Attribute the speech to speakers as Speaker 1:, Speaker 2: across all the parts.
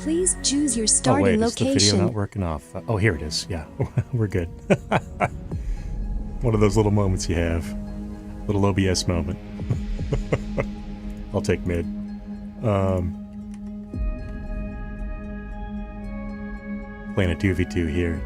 Speaker 1: Please choose your
Speaker 2: Oh
Speaker 1: starting
Speaker 2: wait, is the video
Speaker 1: location.
Speaker 2: not working off? Oh, here it is. Yeah, we're good. One of those little moments you have. Little OBS moment. I'll take mid. Playing a 2v2 here.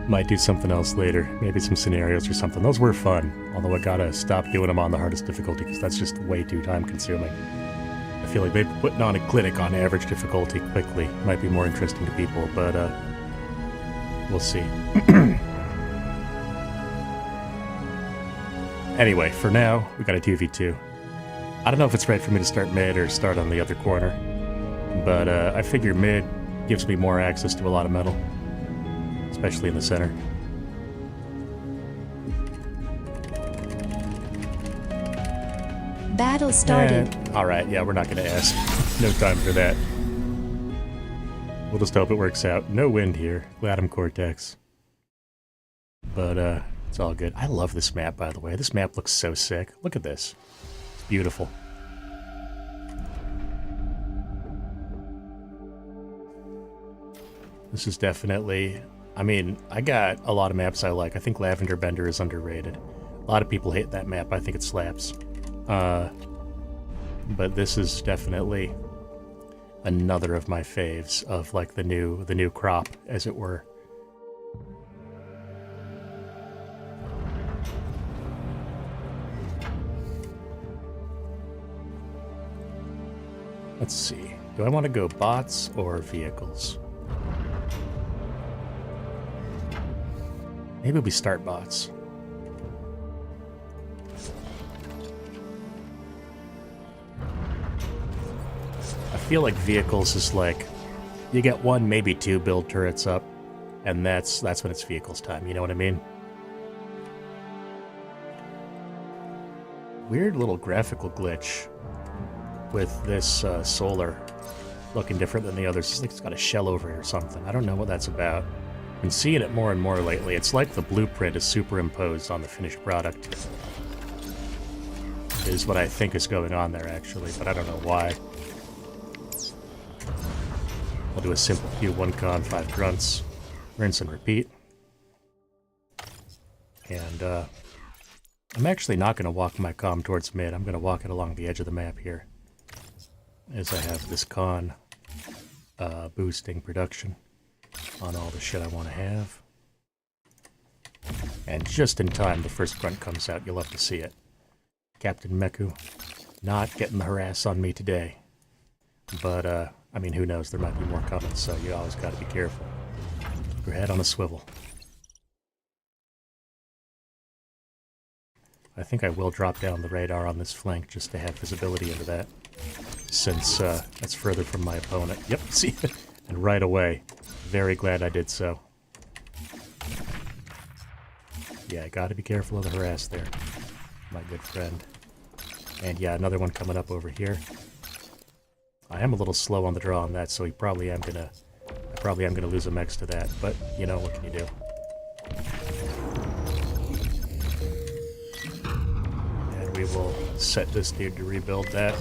Speaker 2: Might do something else later. Maybe some scenarios or something. Those were fun. Although I gotta stop doing them on the hardest difficulty because that's just way too time consuming. I feel like maybe putting on a clinic on average difficulty quickly might be more interesting to people, but we'll see. Anyway, for now, we got a 2v2. I don't know if it's right for me to start mid or start on the other corner, but I figure mid gives me more access to a lot of metal, especially in the center.
Speaker 1: Battle started.
Speaker 2: Alright, yeah, we're not going to ask. No time for that. We'll just hope it works out. No wind here. Gladum Cortex. But, it's all good. I love this map, by the way. This map looks so sick. Look at this. It's beautiful. This is definitely... I mean, I got a lot of maps I like. I think Lavender Bender is underrated. A lot of people hate that map. I think it slaps. But this is definitely another of my faves of like the new crop, as it were. Let's see. Do I want to go bots or vehicles? Maybe we start bots. I feel like vehicles is like, you get one, maybe two build turrets up, and that's when it's vehicles time, you know what I mean? Weird little graphical glitch with this solar looking different than the others. It's like it's got a shell over it or something. I don't know what that's about. I've been seeing it more and more lately. It's like the blueprint is superimposed on the finished product. Is what I think is going on there, actually, but I don't know why. I'll do a simple Q, 1 con, 5 grunts, rinse and repeat. And I'm actually not going to walk my comm towards mid. I'm going to walk it along the edge of the map here, as I have this con boosting production on all the shit I want to have. And just in time, the first grunt comes out. You'll love to see it. Captain Meku not getting the harass on me today. But, I mean, who knows? There might be more coming, so you always got to be careful. Keep your head on a swivel. I think I will drop down the radar on this flank just to have visibility into that, since that's further from my opponent. Yep, see? And right away. Very glad I did so. Yeah, gotta be careful of the harass there, my good friend. And yeah, another one coming up over here. I am a little slow on the draw on that, so I probably am gonna lose a mex to that, but you know, what can you do? And we will set this dude to rebuild that,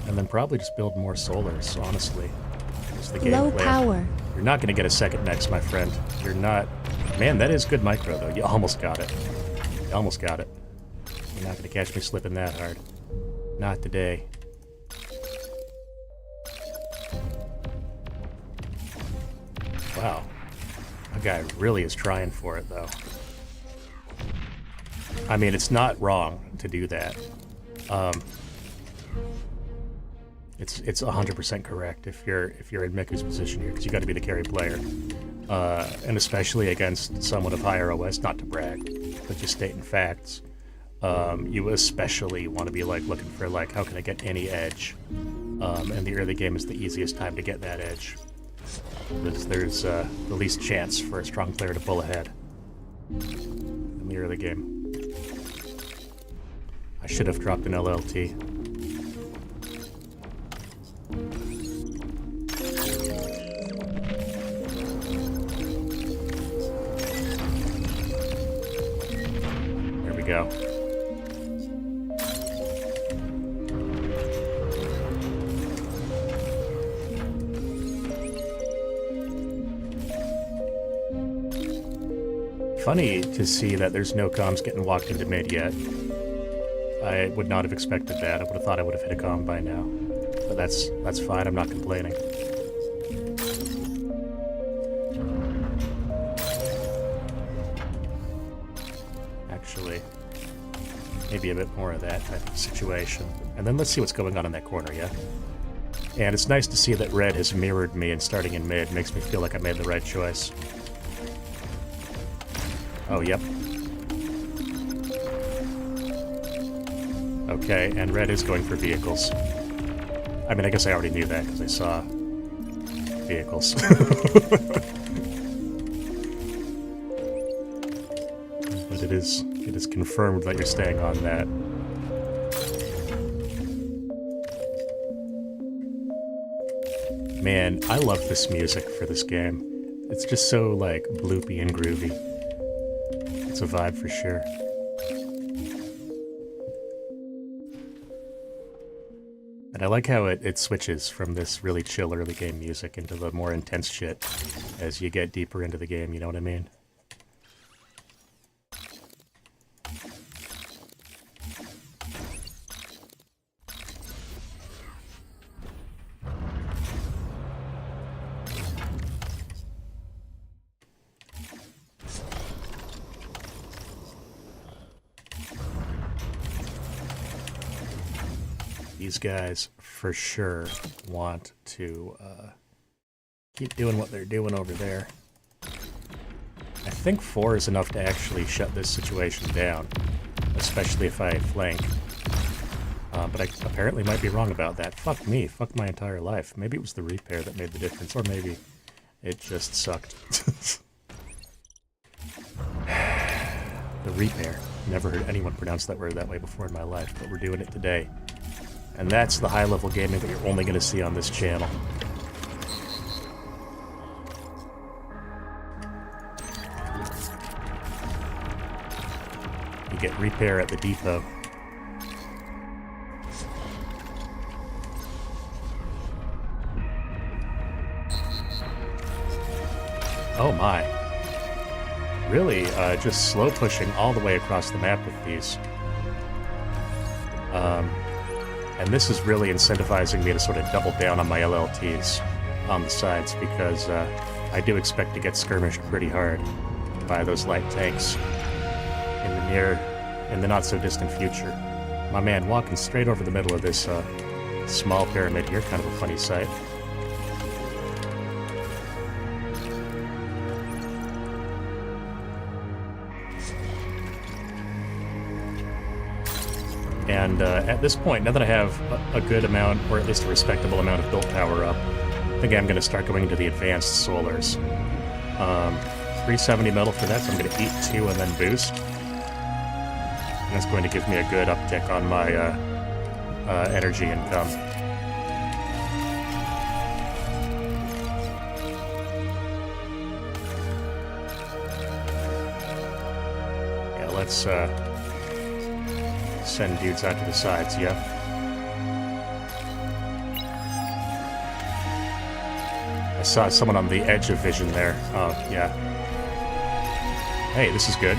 Speaker 2: and then probably just build more solars, honestly. Is the game
Speaker 1: Low
Speaker 2: plan.
Speaker 1: power.
Speaker 2: You're not gonna get a second mex, my friend. You're not... Man, that is good micro, though. You almost got it. You almost got it. You're not gonna catch me slipping that hard. Not today. Wow. That guy really is trying for it, though. I mean, it's not wrong to do that. It's 100% correct if you're in Miku's position here, because you got to be the carry player, and especially against someone of higher OS. Not to brag, but just stating facts. You especially want to be like looking for like, how can I get any edge? And the early game is the easiest time to get that edge. There's the least chance for a strong player to pull ahead in the early game. I should have dropped an LLT. There we go. Funny to see that there's no comms getting walked into mid yet. I would not have expected that. I would have thought I would have hit a comm by now. But that's fine, I'm not complaining. Actually, maybe a bit more of that type of situation. And then let's see what's going on in that corner, yeah? And it's nice to see that red has mirrored me and starting in mid makes me feel like I made the right choice. Oh, yep. Okay, and red is going for vehicles. I mean, I guess I already knew that because I saw vehicles. But it is confirmed that you're staying on that. Man, I love this music for this game. It's just so, like, bloopy and groovy. It's a vibe for sure. And I like how it switches from this really chill early game music into the more intense shit as you get deeper into the game, you know what I mean? These guys for sure want to keep doing what they're doing over there. I think 4 is enough to actually shut this situation down, especially if I flank. But I apparently might be wrong about that. Fuck me, fuck my entire life. Maybe it was the repair that made the difference, or maybe it just sucked. The repair. Never heard anyone pronounce that word that way before in my life, but we're doing it today. And that's the high-level gaming that you're only going to see on this channel. You get repair at the depot. Oh my. Really, just slow pushing all the way across the map with these. And this is really incentivizing me to sort of double down on my LLTs on the sides because I do expect to get skirmished pretty hard by those light tanks in the not-so-distant future. My man, walking straight over the middle of this small pyramid here, kind of a funny sight. And at this point, now that I have a good amount, or at least a respectable amount of build power up, I think I'm going to start going into the advanced solars. 370 metal for that, so I'm going to eat 2 and then boost. And that's going to give me a good uptick on my energy income. Yeah, let's send dudes out to the sides, yeah. I saw someone on the edge of vision there. Oh, yeah. Hey, this is good.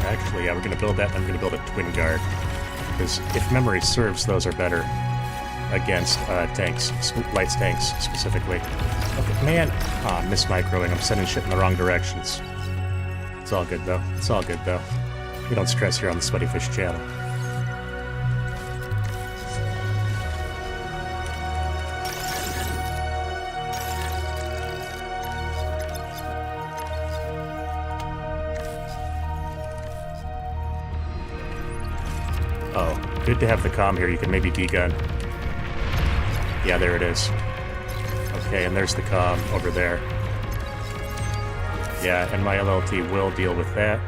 Speaker 2: Actually, yeah, we're going to build that, and I'm going to build a twin guard. Because if memory serves, those are better against tanks, lights tanks specifically. Okay, man. Ah, mismicroing. I'm sending shit in the wrong directions. It's all good, though. It's all good, though. We don't stress here on the Sweaty Fish channel. Oh, good to have the comm here. You can maybe degun. Yeah, there it is. Okay, and there's the comm over there. Yeah, and my LLT will deal with that.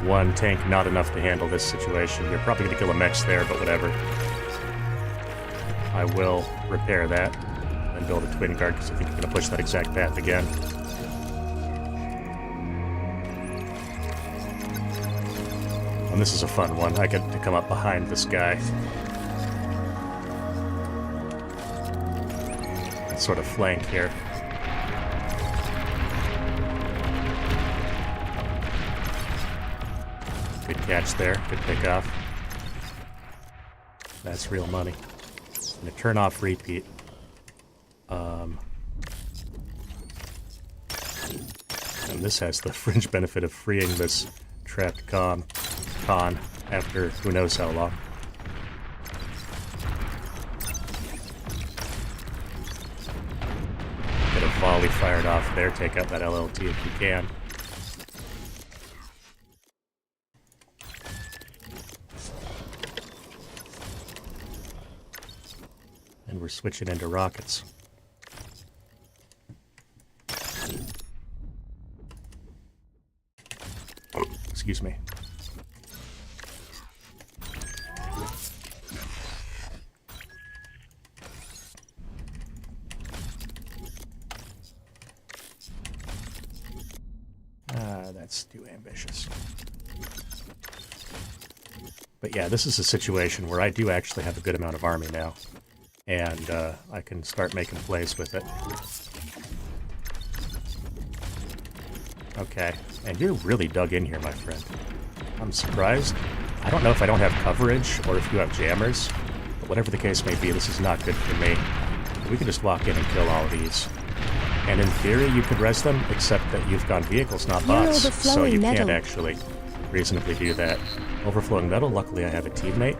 Speaker 2: One tank not enough to handle this situation. You're probably going to kill a mech there, but whatever. I will repair that and build a twin guard because I think you're going to push that exact path again. And this is a fun one. I get to come up behind this guy. And sort of flank here. catch there. Good pickoff. That's real money. And a turn-off repeat. And this has the fringe benefit of freeing this trapped con after who knows how long. Get a volley fired off there. Take out that LLT if you can. And we're switching into rockets. Excuse me. That's too ambitious. But yeah, this is a situation where I do actually have a good amount of army now. And I can start making plays with it. Okay, and you're really dug in here, my friend. I'm surprised. I don't know if I don't have coverage or if you have jammers, but whatever the case may be, this is not good for me. We can just walk in and kill all of these. And in theory, you could res them, except that you've got vehicles, not bots, so you can't actually reasonably do that. Overflowing metal, luckily I have a teammate.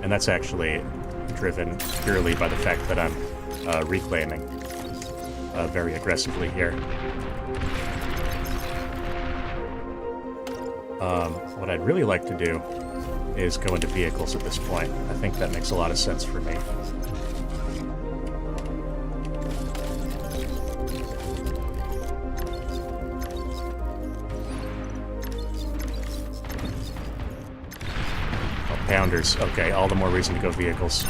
Speaker 2: And that's actually driven purely by the fact that I'm reclaiming very aggressively here. What I'd really like to do is go into vehicles at this point. I think that makes a lot of sense for me. Oh, pounders. Okay, all the more reason to go vehicles.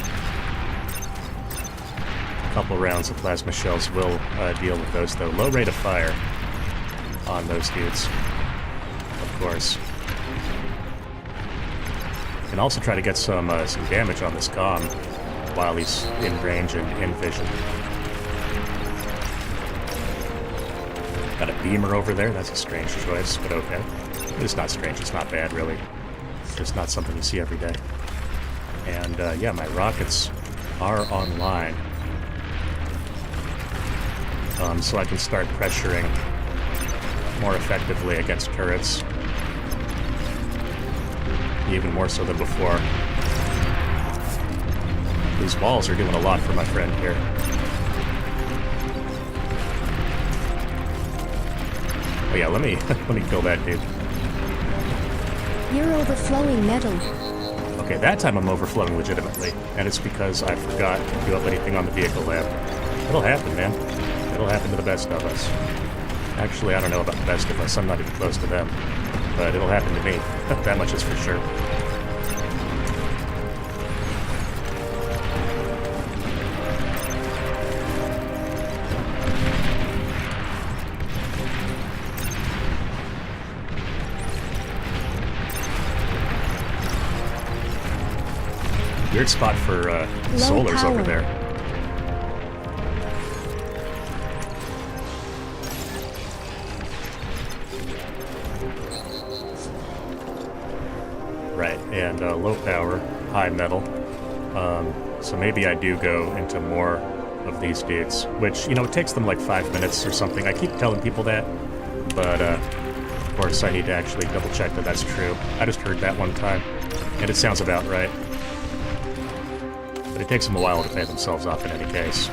Speaker 2: A couple rounds of plasma shells will deal with those, though. Low rate of fire on those dudes, of course. Can also try to get some damage on this comm while he's in range and in vision. Got a beamer over there. That's a strange choice, but okay. It's not strange. It's not bad, really. It's just not something you see every day. And yeah, my rockets are online. So I can start pressuring more effectively against turrets. Even more so than before. These walls are doing a lot for my friend here. Oh yeah, let me kill that dude.
Speaker 1: You're overflowing metal.
Speaker 2: Okay, that time I'm overflowing legitimately, and it's because I forgot to do up anything on the vehicle lab. It'll happen, man. It'll happen to the best of us. Actually, I don't know about the best of us. I'm not even close to them. But it'll happen to me. That much is for sure. Weird spot for solars over there. Right, and low power, high metal. So maybe I do go into more of these dudes, which, you know, it takes them like 5 minutes or something. I keep telling people that, but of course I need to actually double check that that's true. I just heard that one time, and it sounds about right. But it takes them a while to pay themselves off in any case.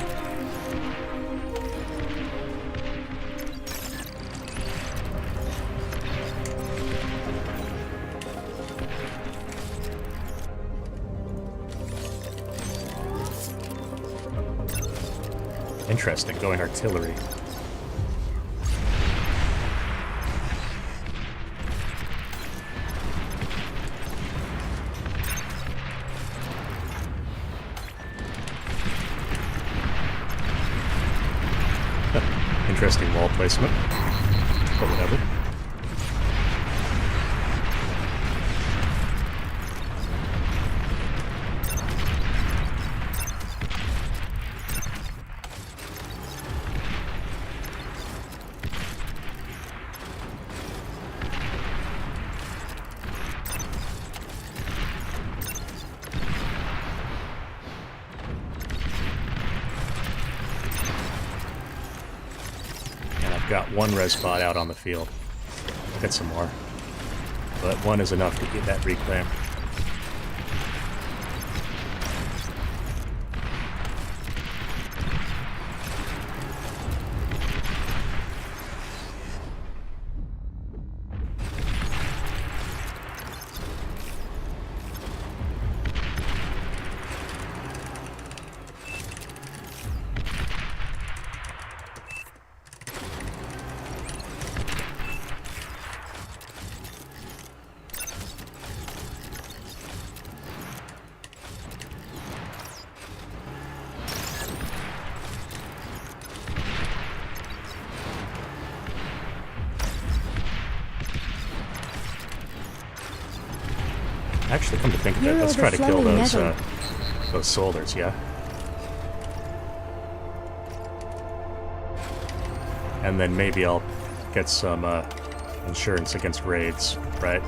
Speaker 2: Interesting, going artillery. Interesting wall placement, but whatever. got one res spot out on the field. I'll get some more. But one is enough to get that reclaim. Actually, come to think of it,
Speaker 1: You're
Speaker 2: let's try to kill
Speaker 1: overflowing
Speaker 2: those
Speaker 1: metal.
Speaker 2: those soldiers, yeah? And then maybe I'll get some insurance against raids, right?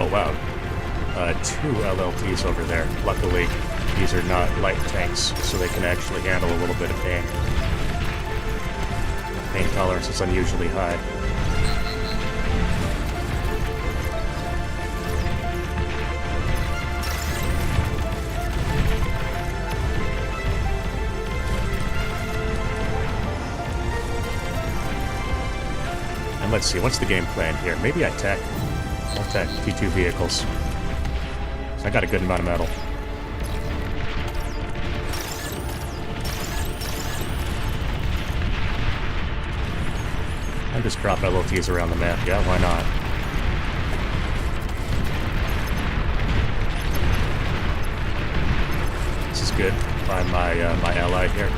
Speaker 2: Oh wow, 2 LLTs over there. Luckily, these are not light tanks, so they can actually handle a little bit of pain. Pain tolerance is unusually high. Let's see, what's the game plan here? Maybe I'll tech T2 vehicles. So I got a good amount of metal. I just drop LLTs around the map. Yeah, why not? This is good. Find my my ally here.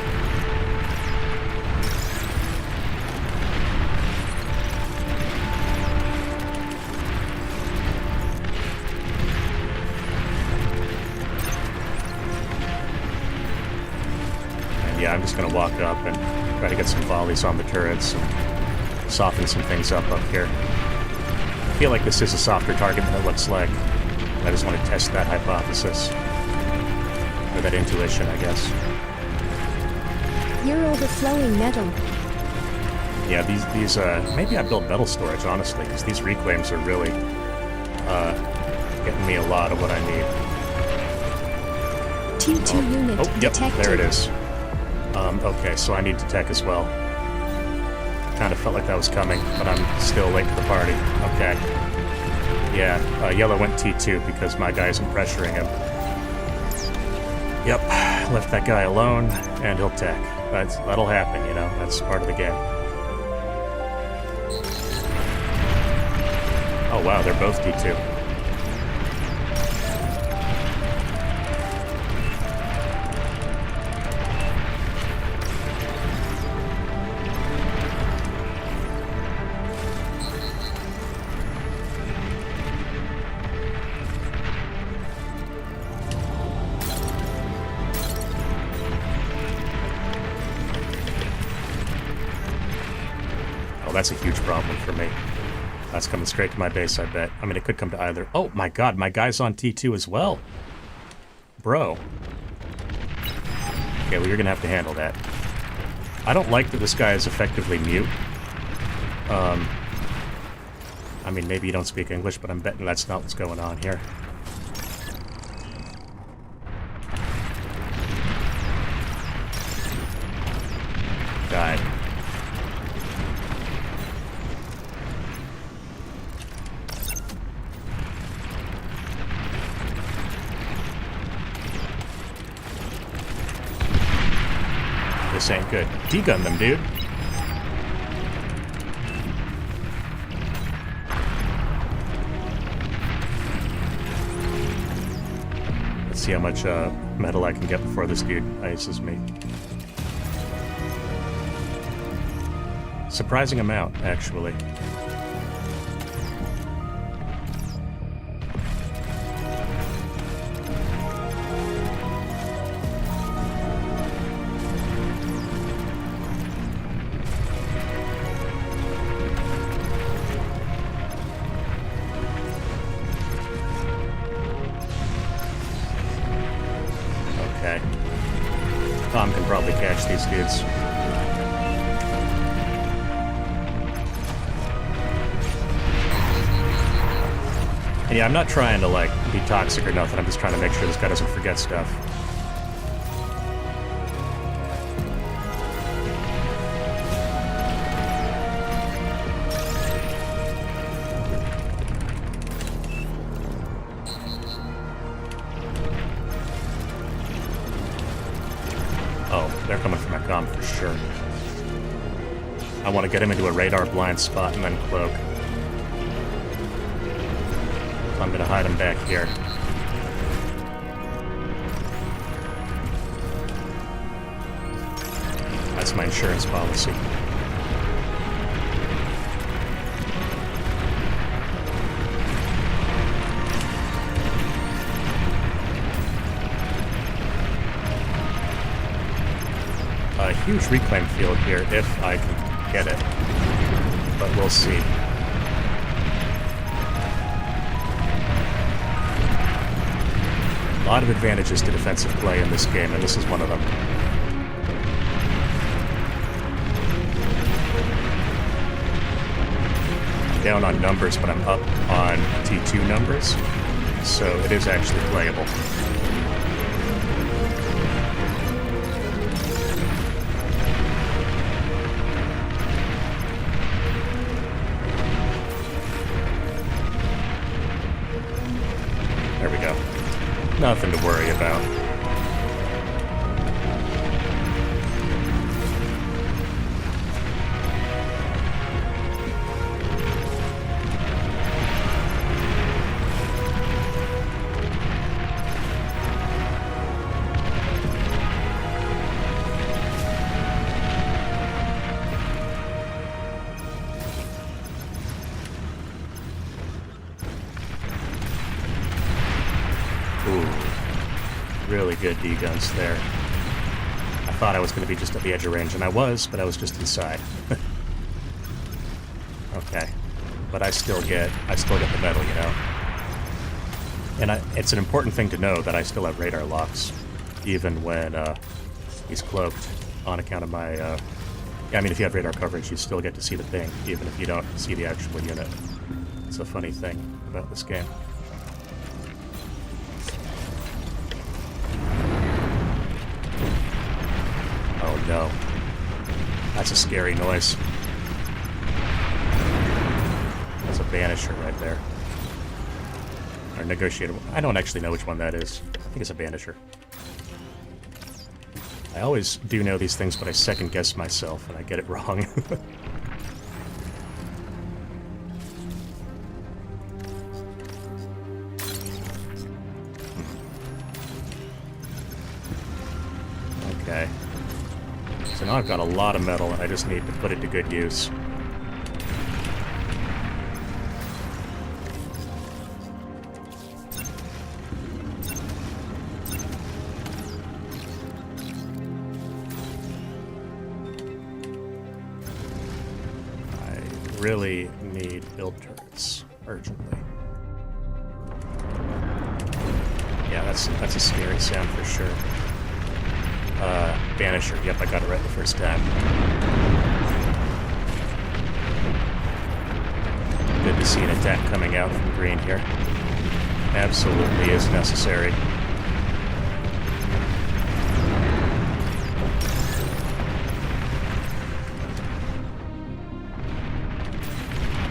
Speaker 2: Yeah, I'm just going to walk up and try to get some volleys on the turrets and soften some things up here. I feel like this is a softer target than it looks like. I just want to test that hypothesis. Or that intuition, I guess.
Speaker 1: You're overflowing metal.
Speaker 2: Yeah, these maybe I built metal storage, honestly, because these reclaims are really getting me a lot of what I need.
Speaker 1: T2 unit
Speaker 2: Oh, yep,
Speaker 1: detected.
Speaker 2: there it is. Okay, so I need to tech as well. Kind of felt like that was coming, but I'm still late to the party. Okay. Yeah, yellow went T2 because my guy isn't pressuring him. Yep, left that guy alone, and he'll tech. That'll happen, you know, that's part of the game. Oh wow, they're both T2. That's a huge problem for me. That's coming straight to my base, I bet. I mean, it could come to either. Oh my god, my guy's on T2 as well. Bro. Okay, well, you're gonna have to handle that. I don't like that this guy is effectively mute. I mean, maybe you don't speak English, but I'm betting that's not what's going on here. Died. This ain't good. D-gun them, dude. Let's see how much metal I can get before this dude ices me. Surprising amount, actually. Tom can probably these dudes. And yeah, I'm not trying to, like, be toxic or nothing. I'm just trying to make sure this guy doesn't forget stuff. Oh, they're coming for my comm for sure. I want to get him into a radar blind spot and then cloak. I'm gonna hide him back here. That's my insurance policy. A huge reclaim field here if I can get it, but we'll see. A lot of advantages to defensive play in this game, and this is one of them. I'm down on numbers, but I'm up on T2 numbers, so it is actually playable. There we go. Nothing to worry about. Really good D-guns there. I thought I was going to be just at the edge of range, and I was, but I was just inside. Okay. But I still get the medal, you know? And it's an important thing to know that I still have radar locks, even when he's cloaked, on account of my... Yeah, I mean, if you have radar coverage, you still get to see the ping, even if you don't see the actual unit. It's a funny thing about this game. Oh no. That's a scary noise. That's a Banisher right there. Or Negotiator. I don't actually know which one that is. I think it's a Banisher. I always do know these things, but I second guess myself and I get it wrong. Okay. So now I've got a lot of metal and I just need to put it to good use. I really need build turrets urgently. Yeah, that's a scary sound for sure. Banisher. Yep, I got it right the first time. Good to see an attack coming out from green here. Absolutely is necessary.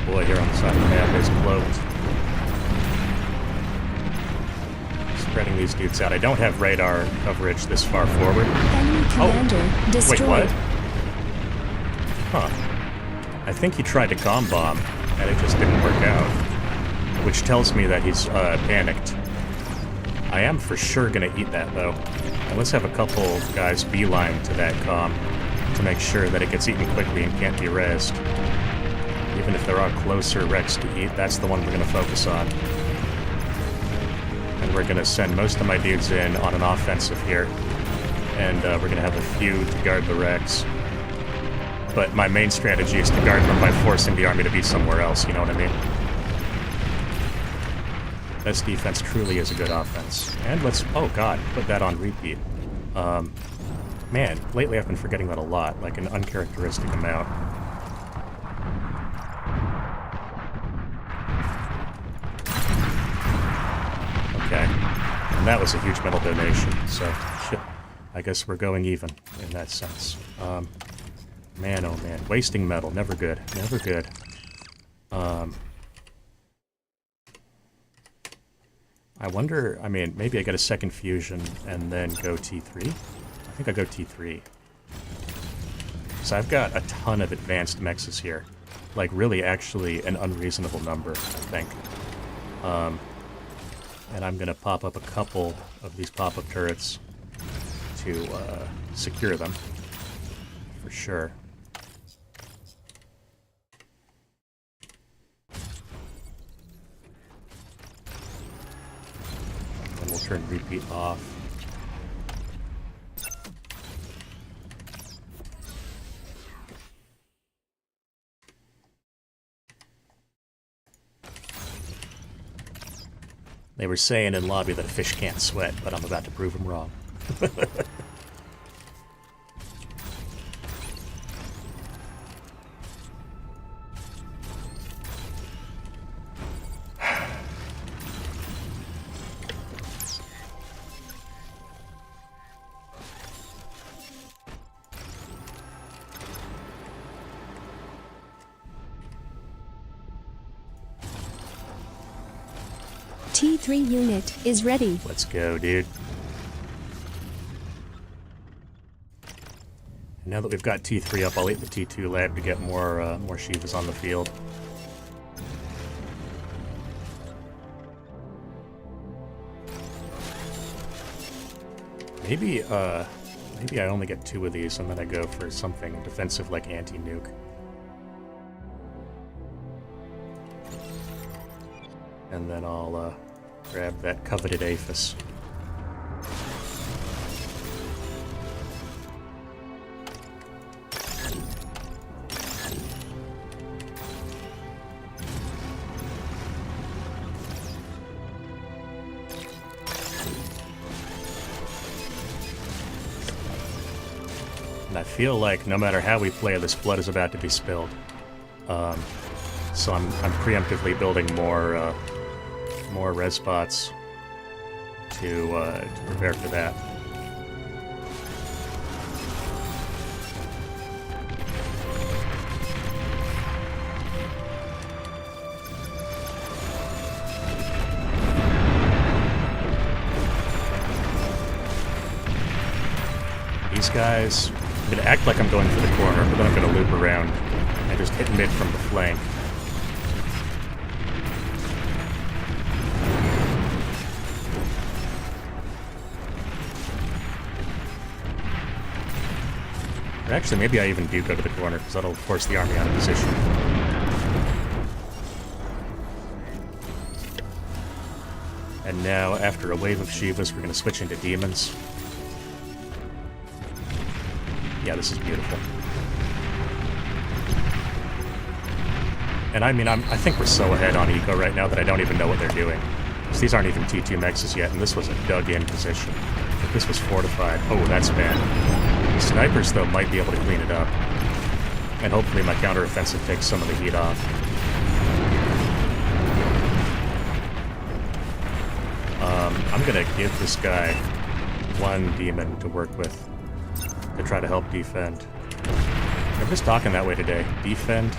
Speaker 2: Boy, here on the side of the map is cloaked. Spreading these dudes out. I don't have radar coverage this far forward.
Speaker 1: Enemy commander destroyed.
Speaker 2: Wait, what? Huh. I think he tried to comb bomb, and it just didn't work out. Which tells me that he's panicked. I am for sure gonna eat that, though. And let's have a couple guys beeline to that comm to make sure that it gets eaten quickly and can't be rezzed. Even if there are closer wrecks to eat, that's the one we're gonna focus on. And we're gonna send most of my dudes in on an offensive here. And we're gonna have a few to guard the wrecks. But my main strategy is to guard them by forcing the army to be somewhere else, you know what I mean? This defense truly is a good offense. And let's, oh god, put that on repeat. Man, lately I've been forgetting that a lot, like an uncharacteristic amount. Okay. And that was a huge metal donation, so shit. I guess we're going even in that sense. Man, oh man. Wasting metal, never good. Never good. I wonder, I mean, maybe I get a second fusion and then go T3? I think I go T3. So I've got a ton of advanced mexes here. Like, really, actually, an unreasonable number, I think. And I'm gonna pop up a couple of these pop-up turrets to secure them, for sure. And we'll turn repeat off. They were saying in lobby that a fish can't sweat, but I'm about to prove them wrong.
Speaker 1: T3 unit is ready.
Speaker 2: Let's go, dude. Now that we've got T3 up, I'll eat the T2 lab to get more Shivas on the field. Maybe I only get 2 of these and then I go for something defensive like anti-nuke. And then I'll grab that coveted Aphis. And I feel like no matter how we play, this blood is about to be spilled. So I'm preemptively building more res spots to prepare for that. These guys, I'm gonna act like I'm going for the corner, but then I'm gonna loop around and just hit mid from the flank. Or actually, maybe I even do go to the corner, because that'll force the army out of position. And now, after a wave of Shivas, we're going to switch into demons. Yeah, this is beautiful. And I mean, I think we're so ahead on eco right now that I don't even know what they're doing. Because these aren't even T2 mexes yet, and this was a dug-in position. If this was fortified, oh, that's bad. The snipers, though, might be able to clean it up. And hopefully my counteroffensive takes some of the heat off. I'm gonna give this guy one demon to work with to try to help defend. I'm just talking that way today. Defend.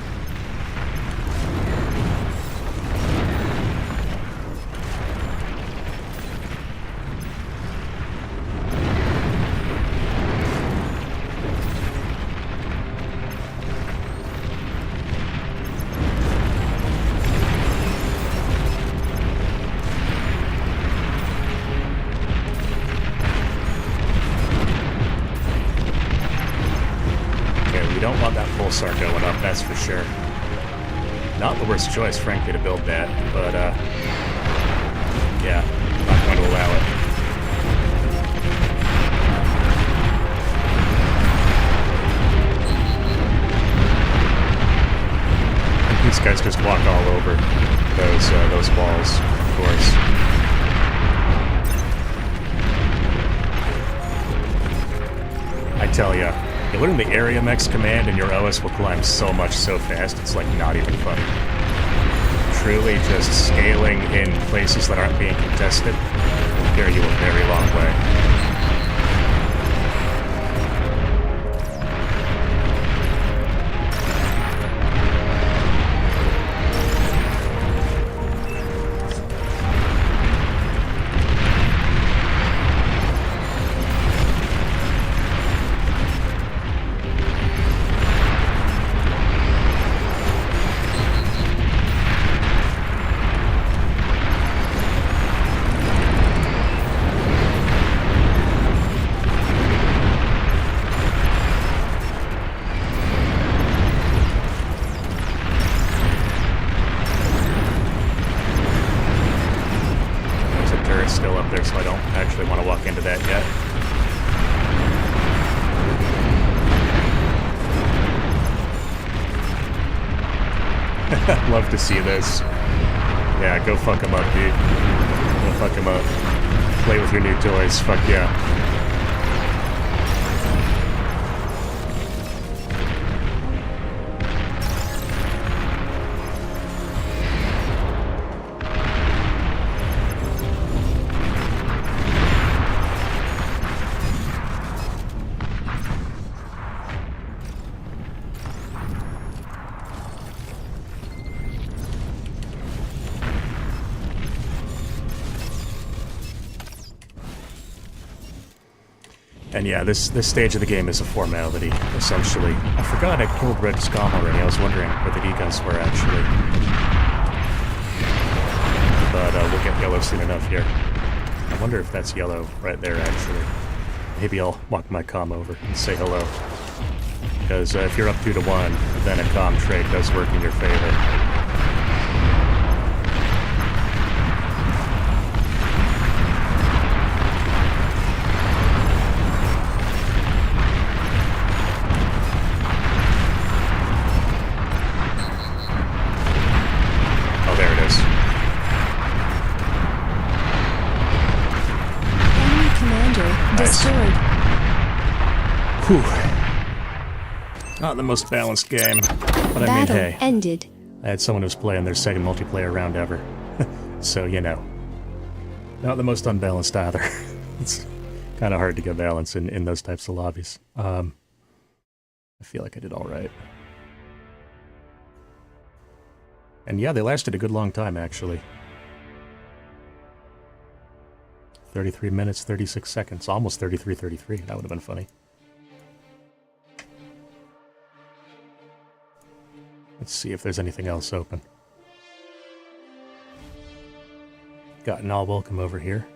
Speaker 2: Pulsar going up, that's for sure. Not the worst choice, frankly, to build that, but, yeah, I'm not going to allow it. And these guys just walk all over those walls, of course. I tell you, you learn the area mex command and your OS will climb so much so fast, it's like not even funny. Truly just scaling in places that aren't being contested will carry you a very long way. Still up there, so I don't actually want to walk into that yet. Love to see this. Yeah, go fuck him up, dude. Go fuck him up. Play with your new toys. Fuck yeah. And yeah, this stage of the game is a formality, essentially. I forgot I killed Red Scum already. I was wondering where the deguns were, actually. But we'll get yellow soon enough here. I wonder if that's yellow right there, actually. Maybe I'll walk my comm over and say hello. Because if you're up 2-1, then a comm trade does work in your favor. Whew. Not the most balanced game, but I mean, hey.
Speaker 1: Ended.
Speaker 2: I had someone who was playing their second multiplayer round ever. So, you know. Not the most unbalanced either. It's kind of hard to get balance in those types of lobbies. I feel like I did alright. And yeah, they lasted a good long time, actually. 33 minutes, 36 seconds. Almost 33:33. That would have been funny. Let's see if there's anything else open. Got Novel, come over here.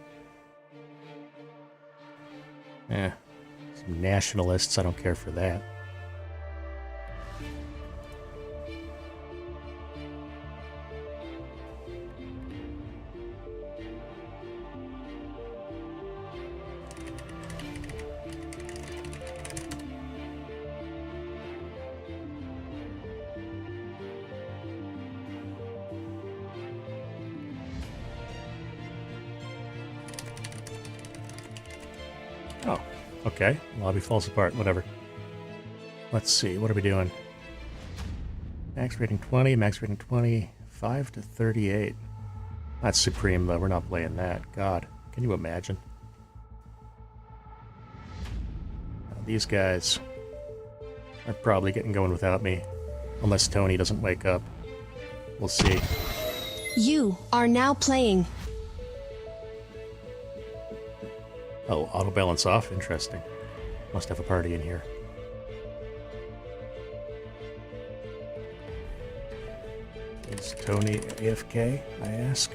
Speaker 2: Some nationalists, I don't care for that. Oh, okay. Lobby falls apart, whatever. Let's see, what are we doing? Max rating 20, max rating 20, 5 to 38. That's supreme, though. We're not playing that. God, can you imagine? These guys are probably getting going without me, unless Tony doesn't wake up. We'll see.
Speaker 1: You are now playing.
Speaker 2: Oh, auto balance off? Interesting. Must have a party in here. Is Tony AFK, I ask?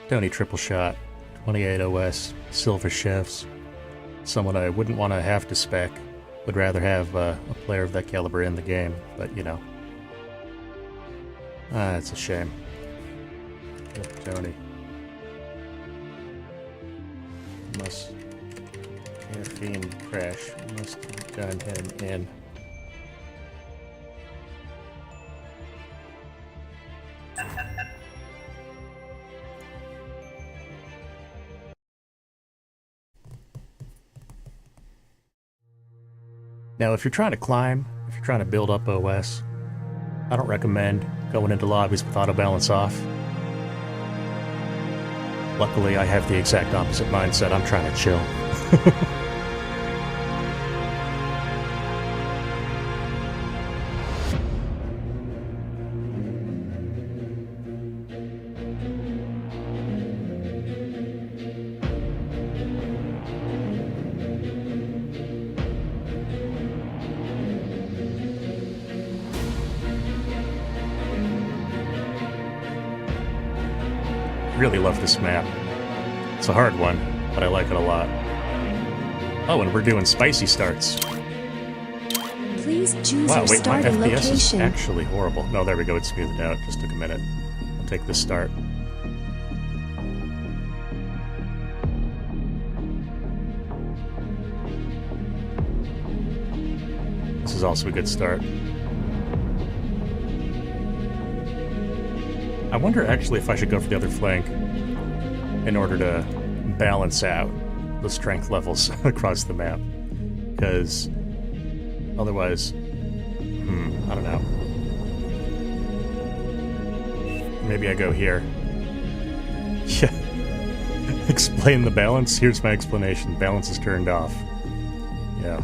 Speaker 2: Tony triple shot, 28 OS, silver chefs. Someone I wouldn't want to have to spec. Would rather have a player of that caliber in the game, but you know. It's a shame. Tony. Must caffeine crash. Must have done him in. Now, if you're trying to climb, if you're trying to build up OS, I don't recommend going into lobbies with auto balance off. Luckily, I have the exact opposite mindset. I'm trying to chill. Really love this map. It's a hard one, but I like it a lot. Oh, and we're doing spicy starts.
Speaker 1: Please choose
Speaker 2: Wow,
Speaker 1: your
Speaker 2: wait, my
Speaker 1: starting
Speaker 2: FPS is
Speaker 1: location.
Speaker 2: actually horrible. No, there we go, it smoothed out. Just took a minute. I'll take this start. This is also a good start. I wonder actually if I should go for the other flank in order to balance out the strength levels across the map. Because otherwise, I don't know. Maybe I go here. Yeah. Explain the balance? Here's my explanation. Balance is turned off. Yeah.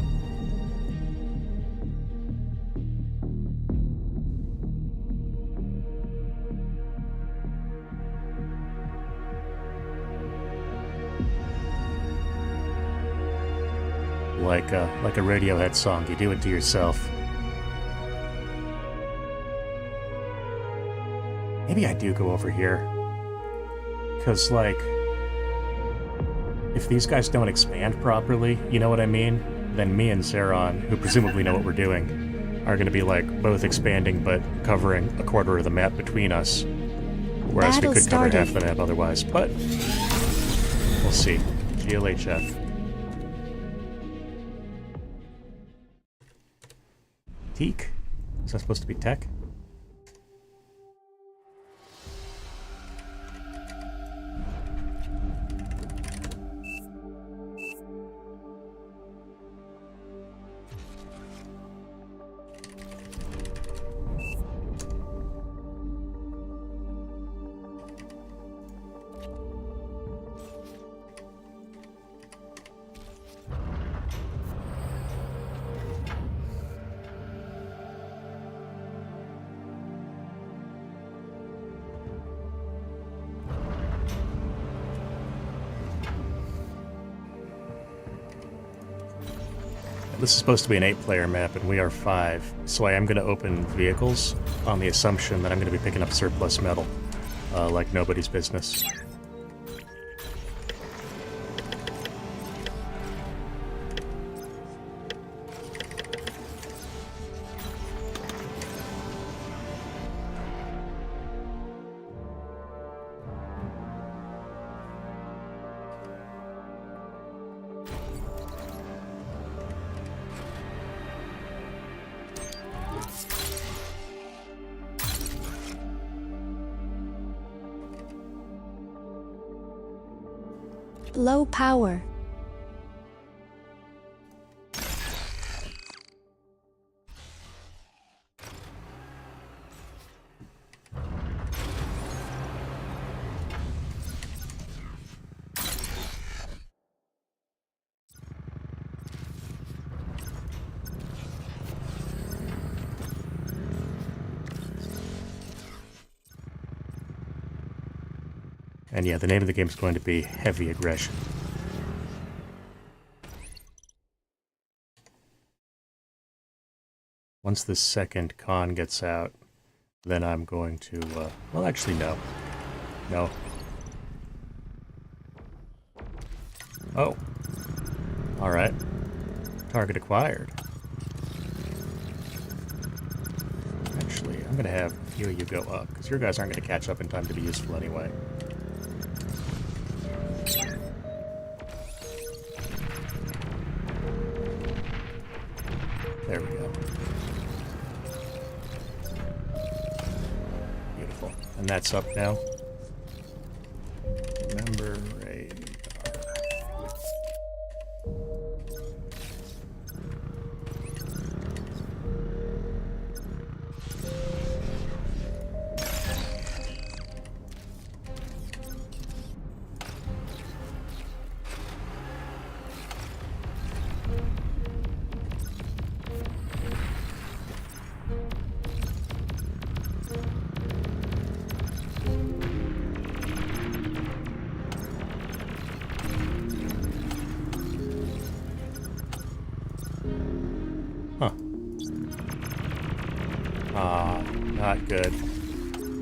Speaker 2: Like a Radiohead song, you do it to yourself. Maybe I do go over here. Because, like, if these guys don't expand properly, you know what I mean? Then me and Zeron, who presumably know what we're doing, are going to be, like, both expanding but covering a quarter of the map between us. Whereas
Speaker 1: Battle
Speaker 2: we could
Speaker 1: started.
Speaker 2: cover half the map otherwise. But we'll see. GLHF. Teak? Is that supposed to be tech? This is supposed to be an 8-player map, and we are 5, so I am going to open vehicles on the assumption that I'm going to be picking up surplus metal, like nobody's business.
Speaker 1: Low power.
Speaker 2: And yeah, the name of the game is going to be Heavy Aggression. Once this second con gets out, then I'm going to, well, actually, no. No. Oh. Alright. Target acquired. Actually, I'm going to have a few of you go up, because your guys aren't going to catch up in time to be useful anyway. There we go. Beautiful. And that's up now. Remember radar. Huh. Ah, not good.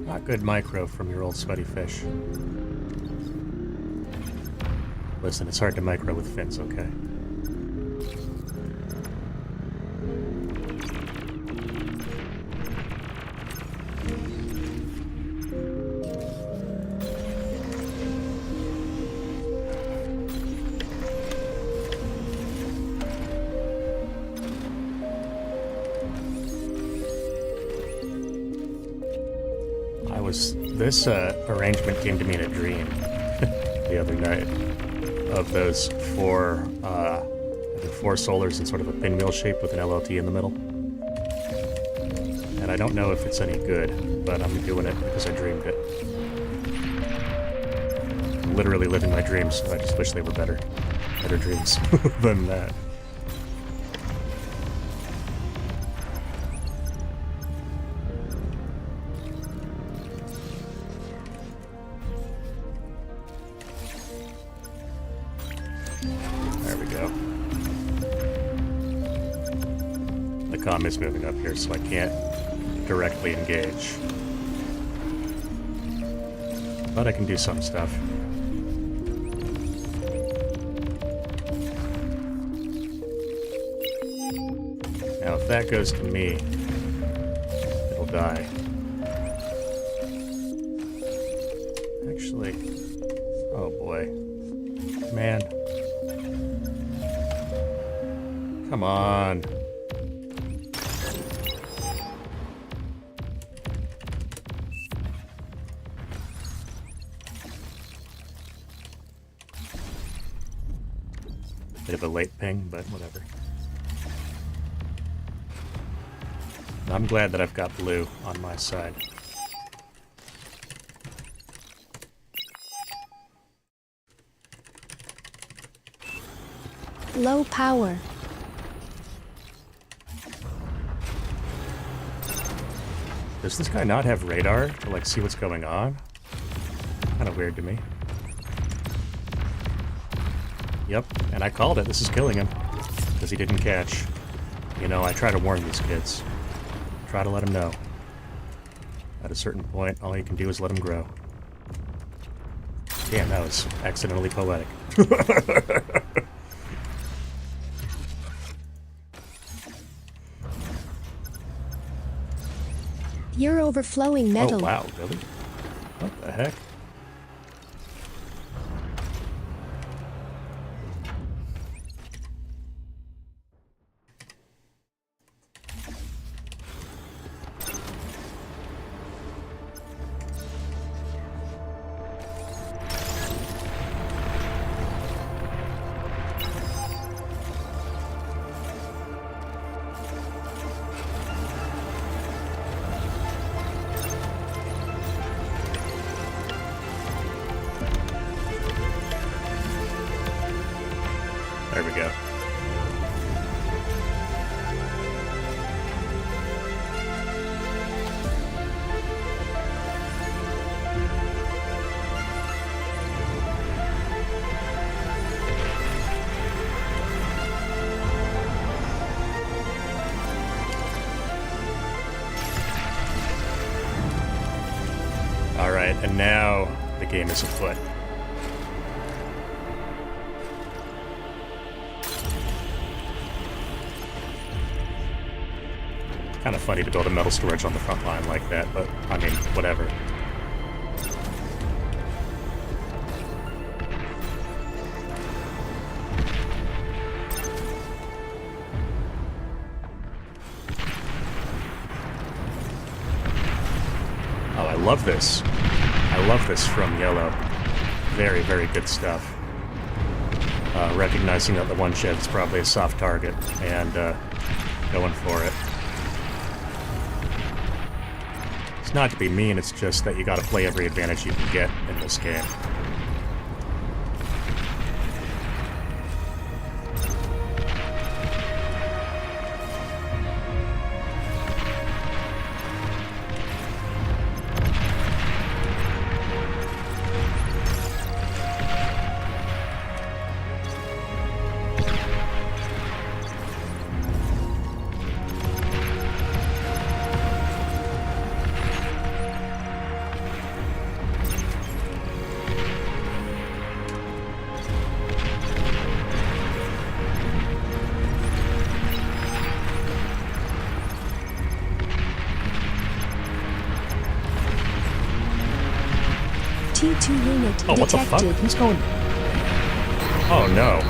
Speaker 2: Not good micro from your old sweaty fish. Listen, it's hard to micro with fins, okay? This arrangement came to me in a dream the other night of those four solars in sort of a pinwheel shape with an LLT in the middle. And I don't know if it's any good, but I'm doing it because I dreamed it. I'm literally living my dreams, and I just wish they were better dreams than that. There we go. The comm is moving up here, so I can't directly engage. But I can do some stuff. Now, if that goes to me, it'll die. Actually, oh boy. Man. Come on. Bit of a late ping, but whatever. I'm glad that I've got blue on my side.
Speaker 1: Low power.
Speaker 2: Does this guy not have radar to, like, see what's going on? Kind of weird to me. Yep, and I called it. This is killing him. Because he didn't catch. You know, I try to warn these kids. Try to let them know. At a certain point, all you can do is let them grow. Damn, that was accidentally poetic.
Speaker 1: You're overflowing metal.
Speaker 2: Oh, wow, really? What the heck? There we go. All right, and now the game is afoot. Kind of funny to build a metal storage on the front line like that, but I mean, whatever. Oh, I love this. I love this from Yellow. Very, very good stuff. Recognizing that the one shed is probably a soft target and going for it. It's not to be mean, it's just that you gotta play every advantage you can get in this game.
Speaker 1: T2 unit
Speaker 2: Oh, what the fuck?
Speaker 1: detected.
Speaker 2: Who's going... Oh, no.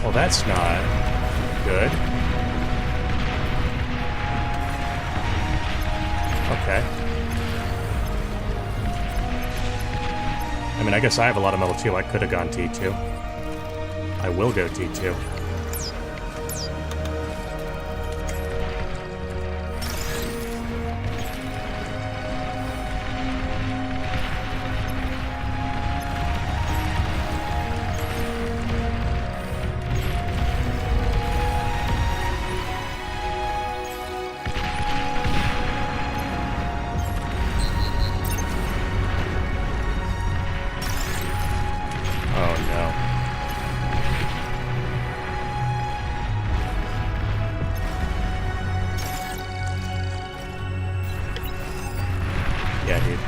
Speaker 2: Well, that's not good. Okay. I mean, I guess I have a lot of metal too. I could have gone T2. I will go T2. Yeah, dude.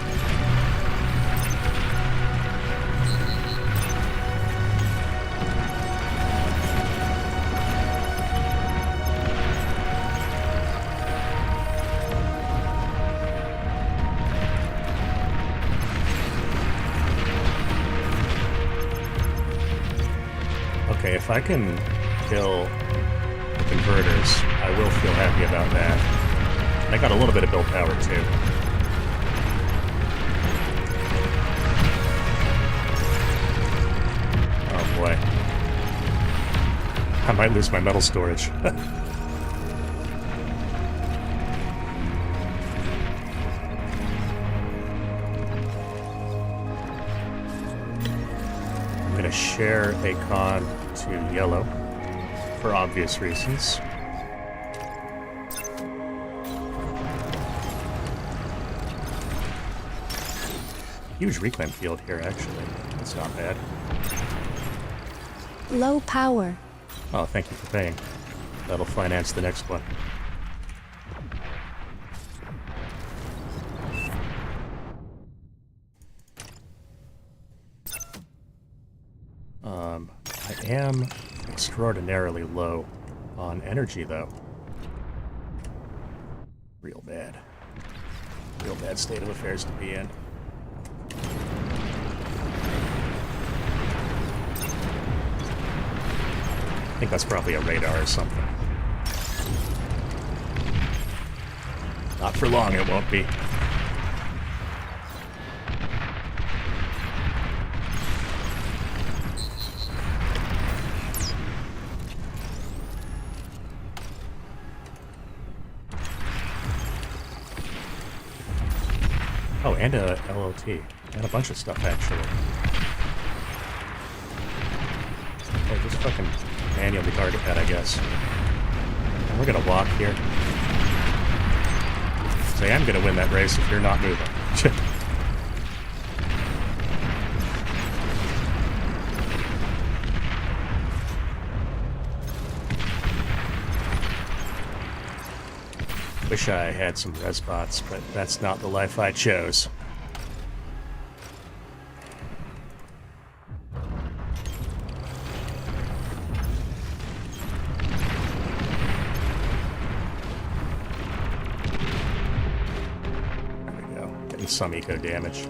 Speaker 2: Okay, if I can kill the converters, I will feel happy about that. And I got a little bit of build power, too. Boy. I might lose my metal storage. I'm gonna share a con to Yellow for obvious reasons. Huge reclaim field here, actually. That's not bad.
Speaker 1: Low power.
Speaker 2: Oh, thank you for paying. That'll finance the next one. I am extraordinarily low on energy, though. Real bad. Real bad state of affairs to be in. I think that's probably a radar or something. Not for long, it won't be. Oh, and a LLT. And a bunch of stuff, actually. Oh, just fucking manually target that, I guess. And we're gonna walk here. So I am gonna win that race if you're not moving. Wish I had some res bots, but that's not the life I chose. There we go. Getting some eco damage.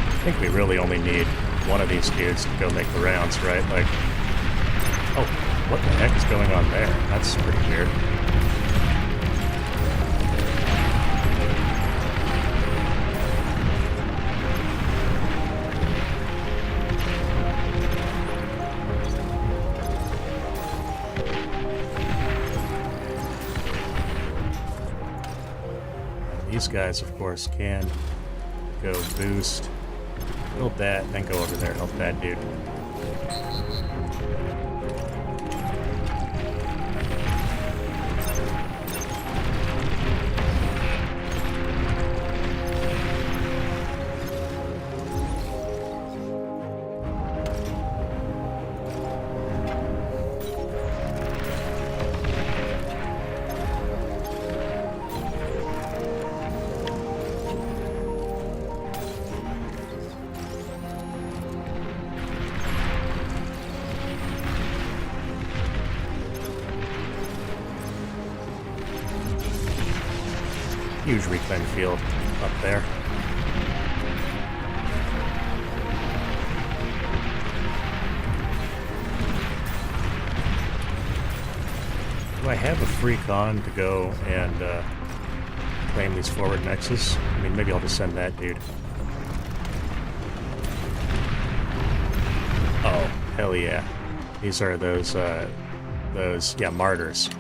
Speaker 2: I think we really only need one of these dudes to go make the rounds, right? Like, oh, what the heck is going on there? That's pretty weird. These guys, of course, can go boost, build that, and then go over there and help that dude. Huge reclaim field up there. Do I have a free con to go and claim these forward nexus? I mean, maybe I'll just send that dude. Oh, hell yeah. These are those martyrs.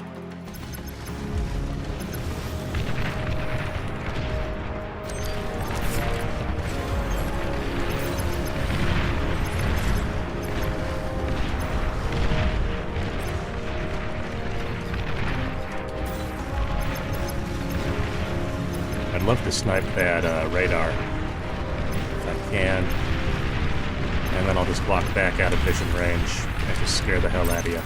Speaker 2: I'd love to snipe that radar if I can, and then I'll just walk back out of vision range and just scare the hell out of you.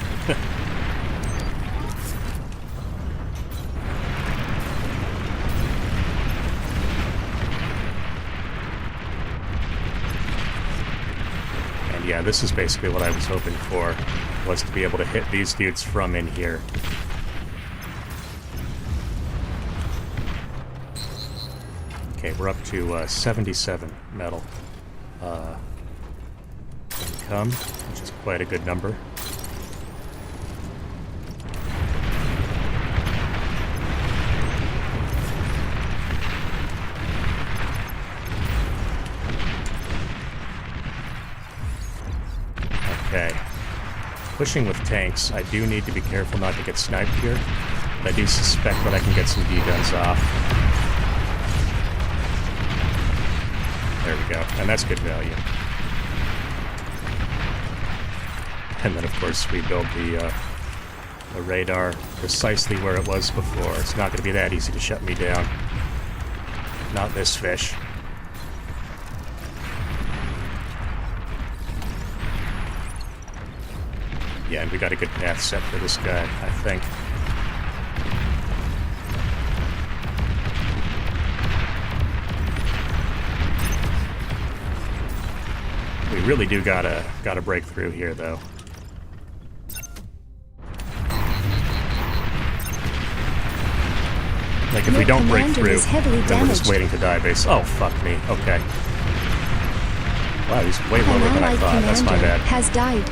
Speaker 2: And yeah, this is basically what I was hoping for, was to be able to hit these dudes from in here. Okay, we're up to 77 metal income, which is quite a good number. Okay. Pushing with tanks, I do need to be careful not to get sniped here. But I do suspect that I can get some D-guns off. There we go, and that's good value. And then, of course, we build the radar precisely where it was before. It's not going to be that easy to shut me down. Not this fish. Yeah, and we got a good path set for this guy, I think. We really do gotta break through here, though. Like, if we don't break through, then we're just waiting to die, base. Oh, fuck me. Okay. Wow, he's way lower than I thought. That's my bad.
Speaker 1: Has died.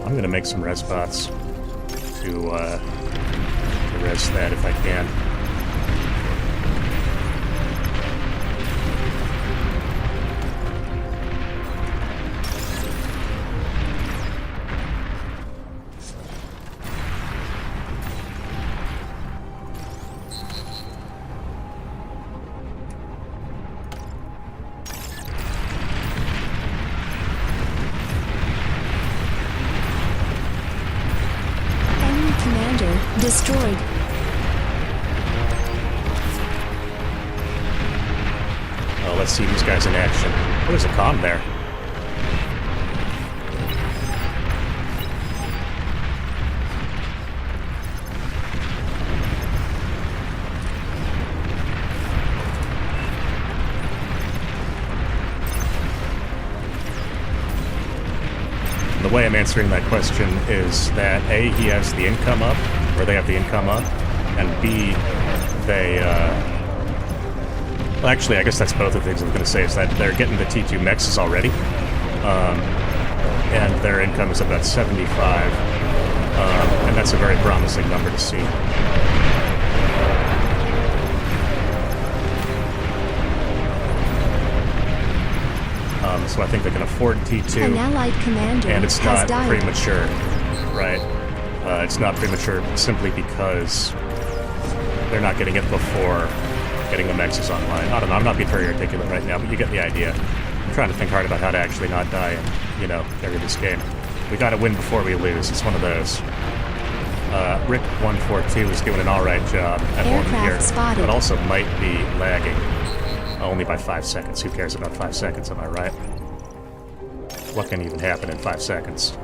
Speaker 2: I'm gonna make some res bots to res that if I can.
Speaker 1: Destroyed.
Speaker 2: Oh, let's see these guys in action. Oh, there's a comm there. The way I'm answering that question is that A, he has the income up, or they have the income up, and B, they, well, actually, I guess that's both of the things I'm going to say, is that they're getting the T2 mexes already, and their income is about 75, and that's a very promising number to see. So I think they can afford T2.
Speaker 1: An allied commander
Speaker 2: and it's
Speaker 1: has
Speaker 2: not
Speaker 1: died.
Speaker 2: premature, right? It's not premature simply because they're not getting it before getting the mexes online. I don't know, I'm not being very articulate right now, but you get the idea. I'm trying to think hard about how to actually not die and, you know, carry this game. We gotta win before we lose. It's one of those. Rick142 is doing an alright job at holding
Speaker 1: Aircraft
Speaker 2: here,
Speaker 1: spotted.
Speaker 2: but also might be lagging. Only by 5 seconds. Who cares about 5 seconds, am I right? What can even happen in 5 seconds?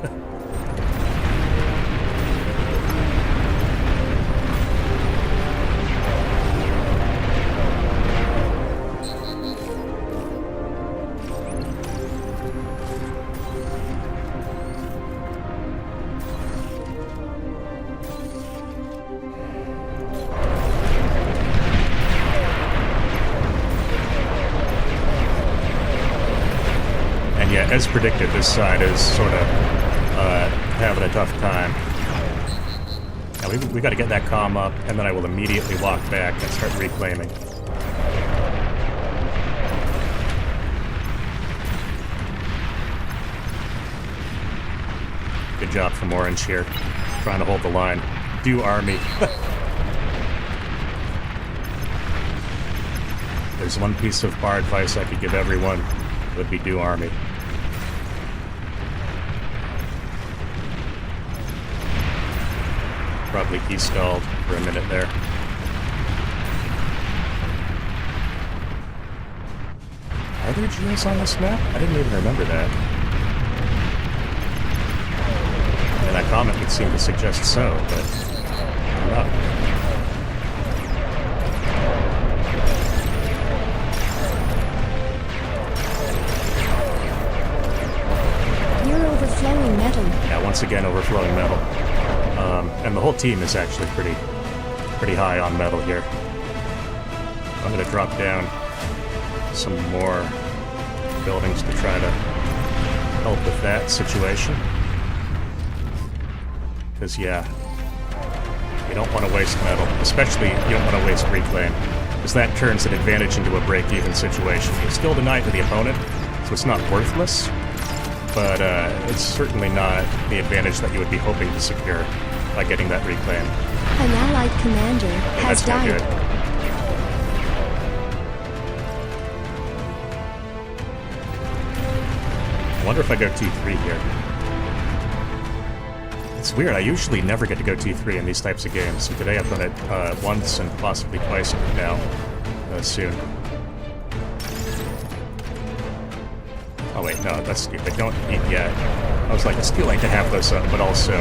Speaker 2: Yeah, as predicted, this side is sort of having a tough time. Now we got to get that comm up, and then I will immediately walk back and start reclaiming. Good job from Orange here, trying to hold the line. Do Army. There's one piece of bar advice I could give everyone, it would be do Army. Probably de-stalled for a minute there. Are there GS on this map? I didn't even remember that. And that comment would seem to suggest so, but I don't know.
Speaker 1: You're overflowing metal.
Speaker 2: Yeah, once again, overflowing metal. And the whole team is actually pretty high on metal here. I'm going to drop down some more buildings to try to help with that situation. Because, yeah, you don't want to waste metal. Especially, you don't want to waste reclaim. Because that turns an advantage into a break-even situation. You still deny it to the opponent, so it's not worthless. But it's certainly not the advantage that you would be hoping to secure by getting that reclaim.
Speaker 1: An allied commander has
Speaker 2: That's not
Speaker 1: died.
Speaker 2: good. I wonder if I go T3 here. It's weird, I usually never get to go T3 in these types of games, so today I've done it once and possibly twice now, soon. Oh wait, no, that's stupid. Don't eat yet. I was like, it's too late to have those up, but also,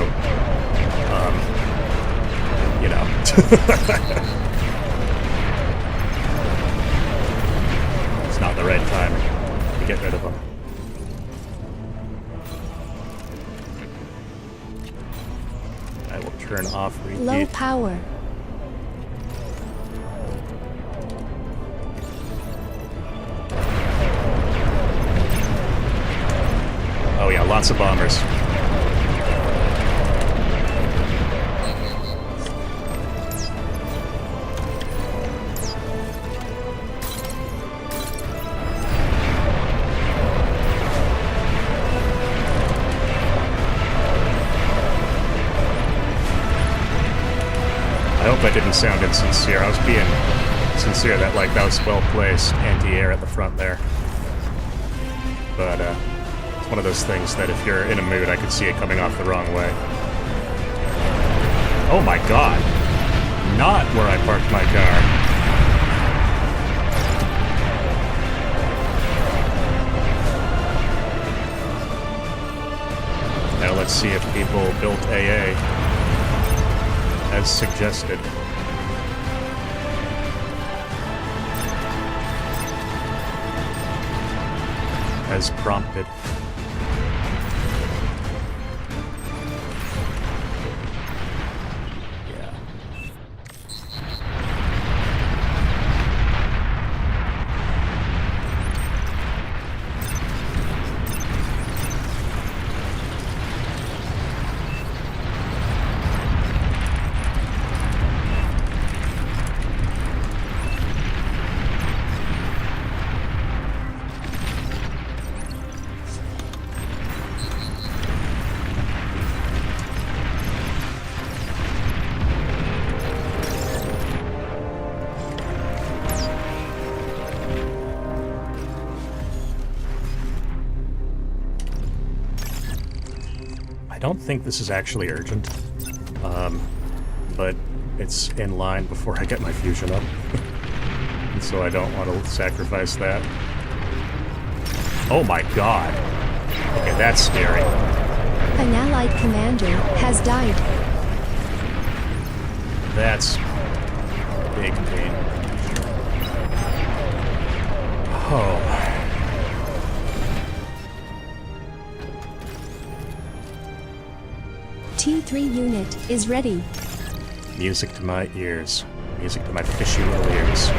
Speaker 2: you know. It's not the right time to get rid of them. I will turn off repeat.
Speaker 1: Low power.
Speaker 2: Oh yeah, lots of bombers. I hope I didn't sound insincere. I was being sincere that that was well placed anti-air at the front there. But it's one of those things that if you're in a mood, I could see it coming off the wrong way. Oh my god! Not where I parked my car. Now let's see if people built AA as suggested. As prompted. don't think this is actually urgent, but it's in line before I get my fusion up. And so I don't want to sacrifice that. Oh my god. Okay, that's scary.
Speaker 1: An allied commander has died.
Speaker 2: That's big pain. Oh.
Speaker 1: T3 unit is ready.
Speaker 2: Music to my ears. Music to my fishy little ears.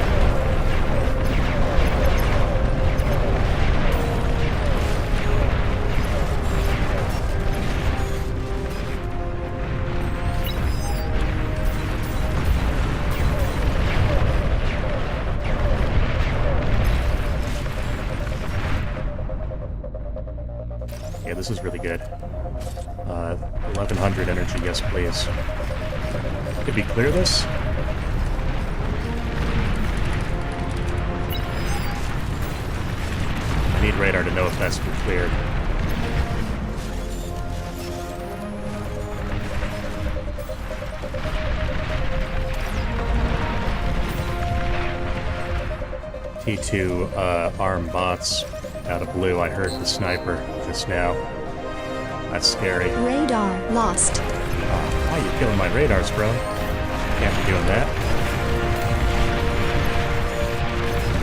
Speaker 2: Yeah, this is really good. 1100 energy, yes please. Did we clear this? I need radar to know if that's been cleared. T2 arm bots out of blue. I heard the sniper just now. That's scary.
Speaker 1: Radar lost.
Speaker 2: Why are you killing my radars, bro? Can't be doing that.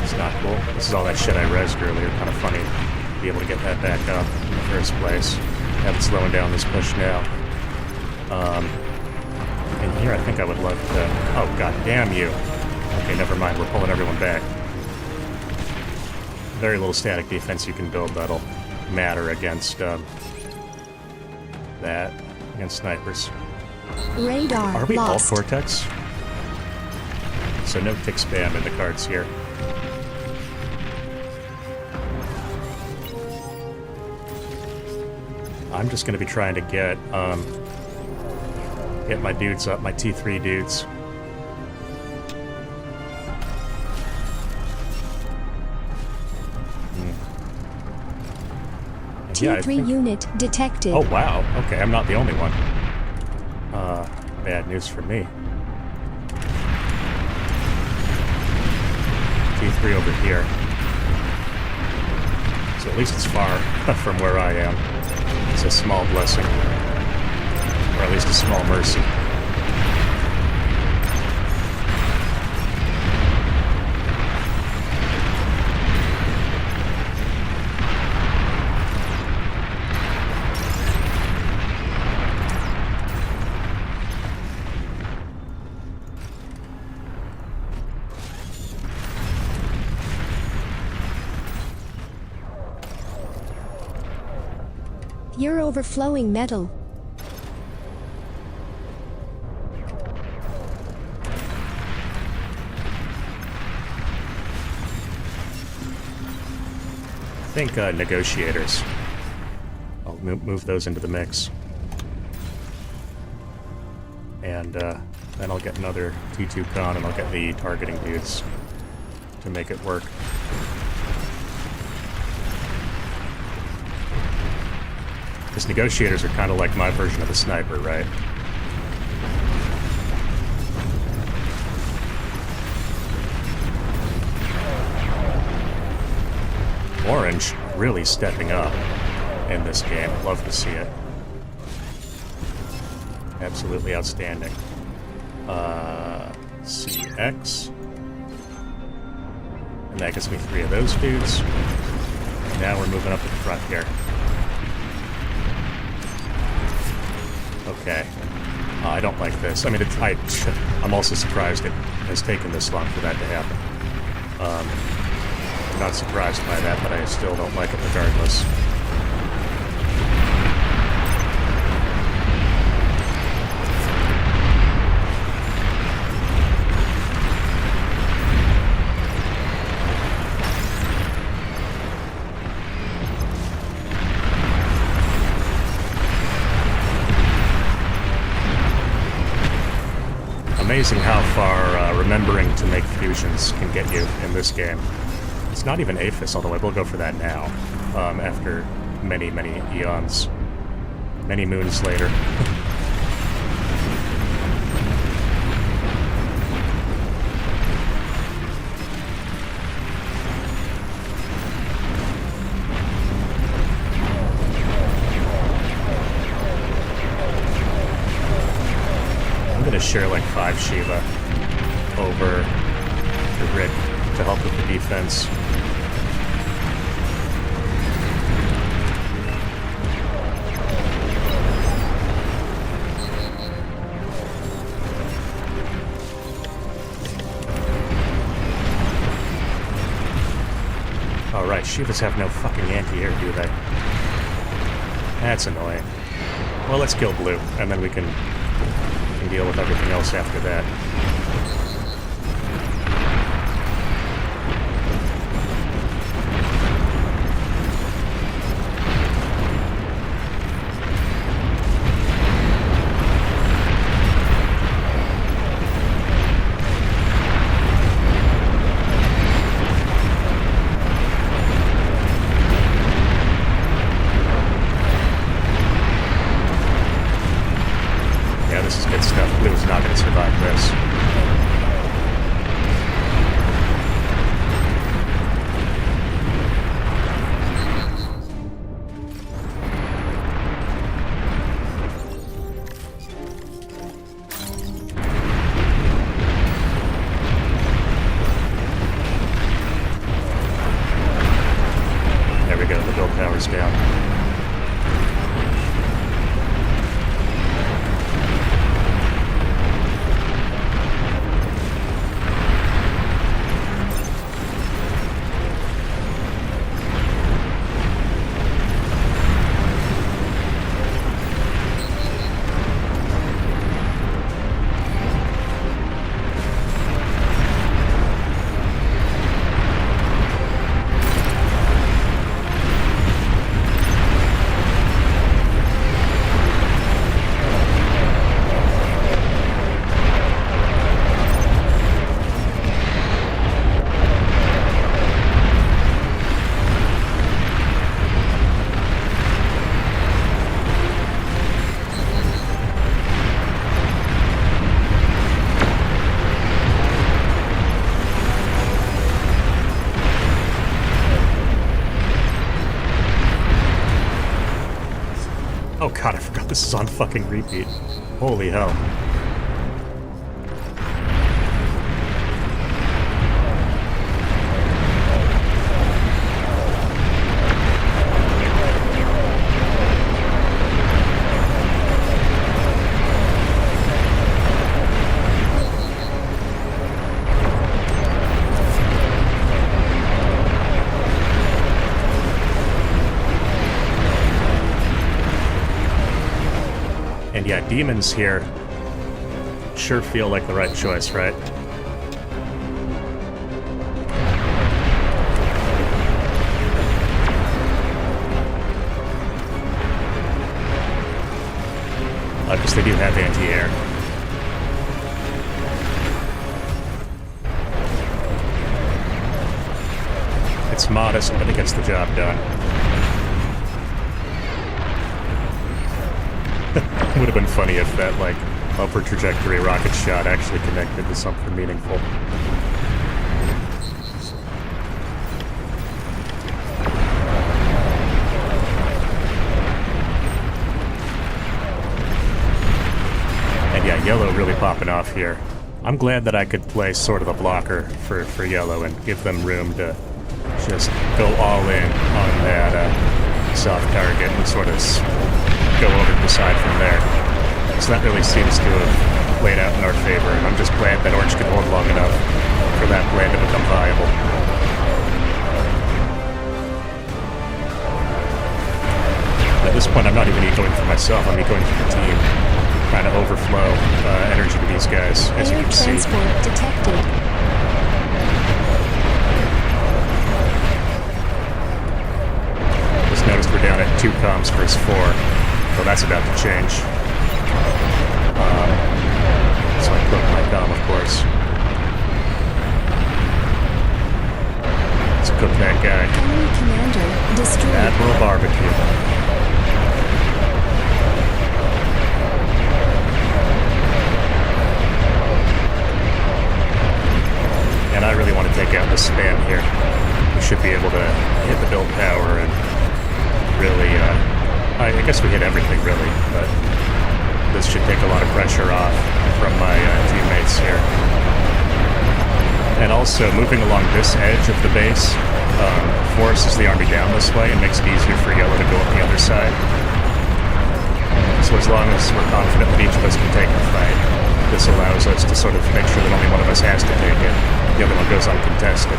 Speaker 2: It's not cool. This is all that shit I rezzed earlier. Kind of funny to be able to get that back up in the first place. Have it slowing down this push now. And here I think I would love to... Oh, god damn you. Okay, never mind. We're pulling everyone back. Very little static defense you can build that'll matter against that, against snipers.
Speaker 1: Radar
Speaker 2: Are we
Speaker 1: lost.
Speaker 2: all Cortex? So no tick spam in the cards here. I'm just going to be trying to get my dudes up, my T3 dudes. Yeah,
Speaker 1: T3 unit detected.
Speaker 2: Oh wow, okay, I'm not the only one. Bad news for me. T3 over here. So at least it's far from where I am. It's a small blessing. Or at least a small mercy.
Speaker 1: You're overflowing metal.
Speaker 2: I think negotiators. I'll move those into the mix. And then I'll get another T2 con and I'll get the targeting dudes to make it work. Because negotiators are kind of like my version of a sniper, right? Orange really stepping up in this game. Love to see it. Absolutely outstanding. CX. And that gets me 3 of those dudes. Now we're moving up to the front here. Okay. I don't like this. I mean, I'm also surprised it has taken this long for that to happen. I'm not surprised by that, but I still don't like it regardless. Amazing how far remembering to make fusions can get you in this game. It's not even APHIS, although I will go for that now, after many, many eons. many moons later. I'm gonna share like 5 Shiva over to Rick to help with the defense. Alright, Shivas have no fucking anti-air, do they? That's annoying. Well, let's kill blue, and then we can deal with everything else after that. This is good stuff. Blue's not going to survive this. There we go. The build power's down. Oh god, I forgot this is on fucking repeat. Holy hell. And yeah, demons here sure feel like the right choice, right? Because they do have anti-air. It's modest, but it gets the job done. Would have been funny if that, like, upward trajectory rocket shot actually connected to something meaningful. And yeah, yellow really popping off here. I'm glad that I could play sort of a blocker for yellow and give them room to just go all in on that soft target and sort of go over to the side from there. So that really seems to have played out in our favor, and I'm just glad that orange could hold long enough for that plan to become viable. At this point, I'm not even ecoing for myself, I'm ecoing for the team. Trying to overflow energy to these guys, as you
Speaker 1: Air
Speaker 2: can see.
Speaker 1: transport detected.
Speaker 2: Just noticed we're down at 2 comms versus 4. So that's about to change. So I broke my comm, of course. Let's cook that guy.
Speaker 1: Enemy commander destroyed.
Speaker 2: Admiral Barbecue. should be able to hit the build power and really, I guess we hit everything really, but this should take a lot of pressure off from my teammates here. And also, moving along this edge of the base forces the army down this way and makes it easier for Yellow to go up the other side. So as long as we're confident that each of us can take the fight, this allows us to sort of make sure that only one of us has to take it. The other one goes uncontested.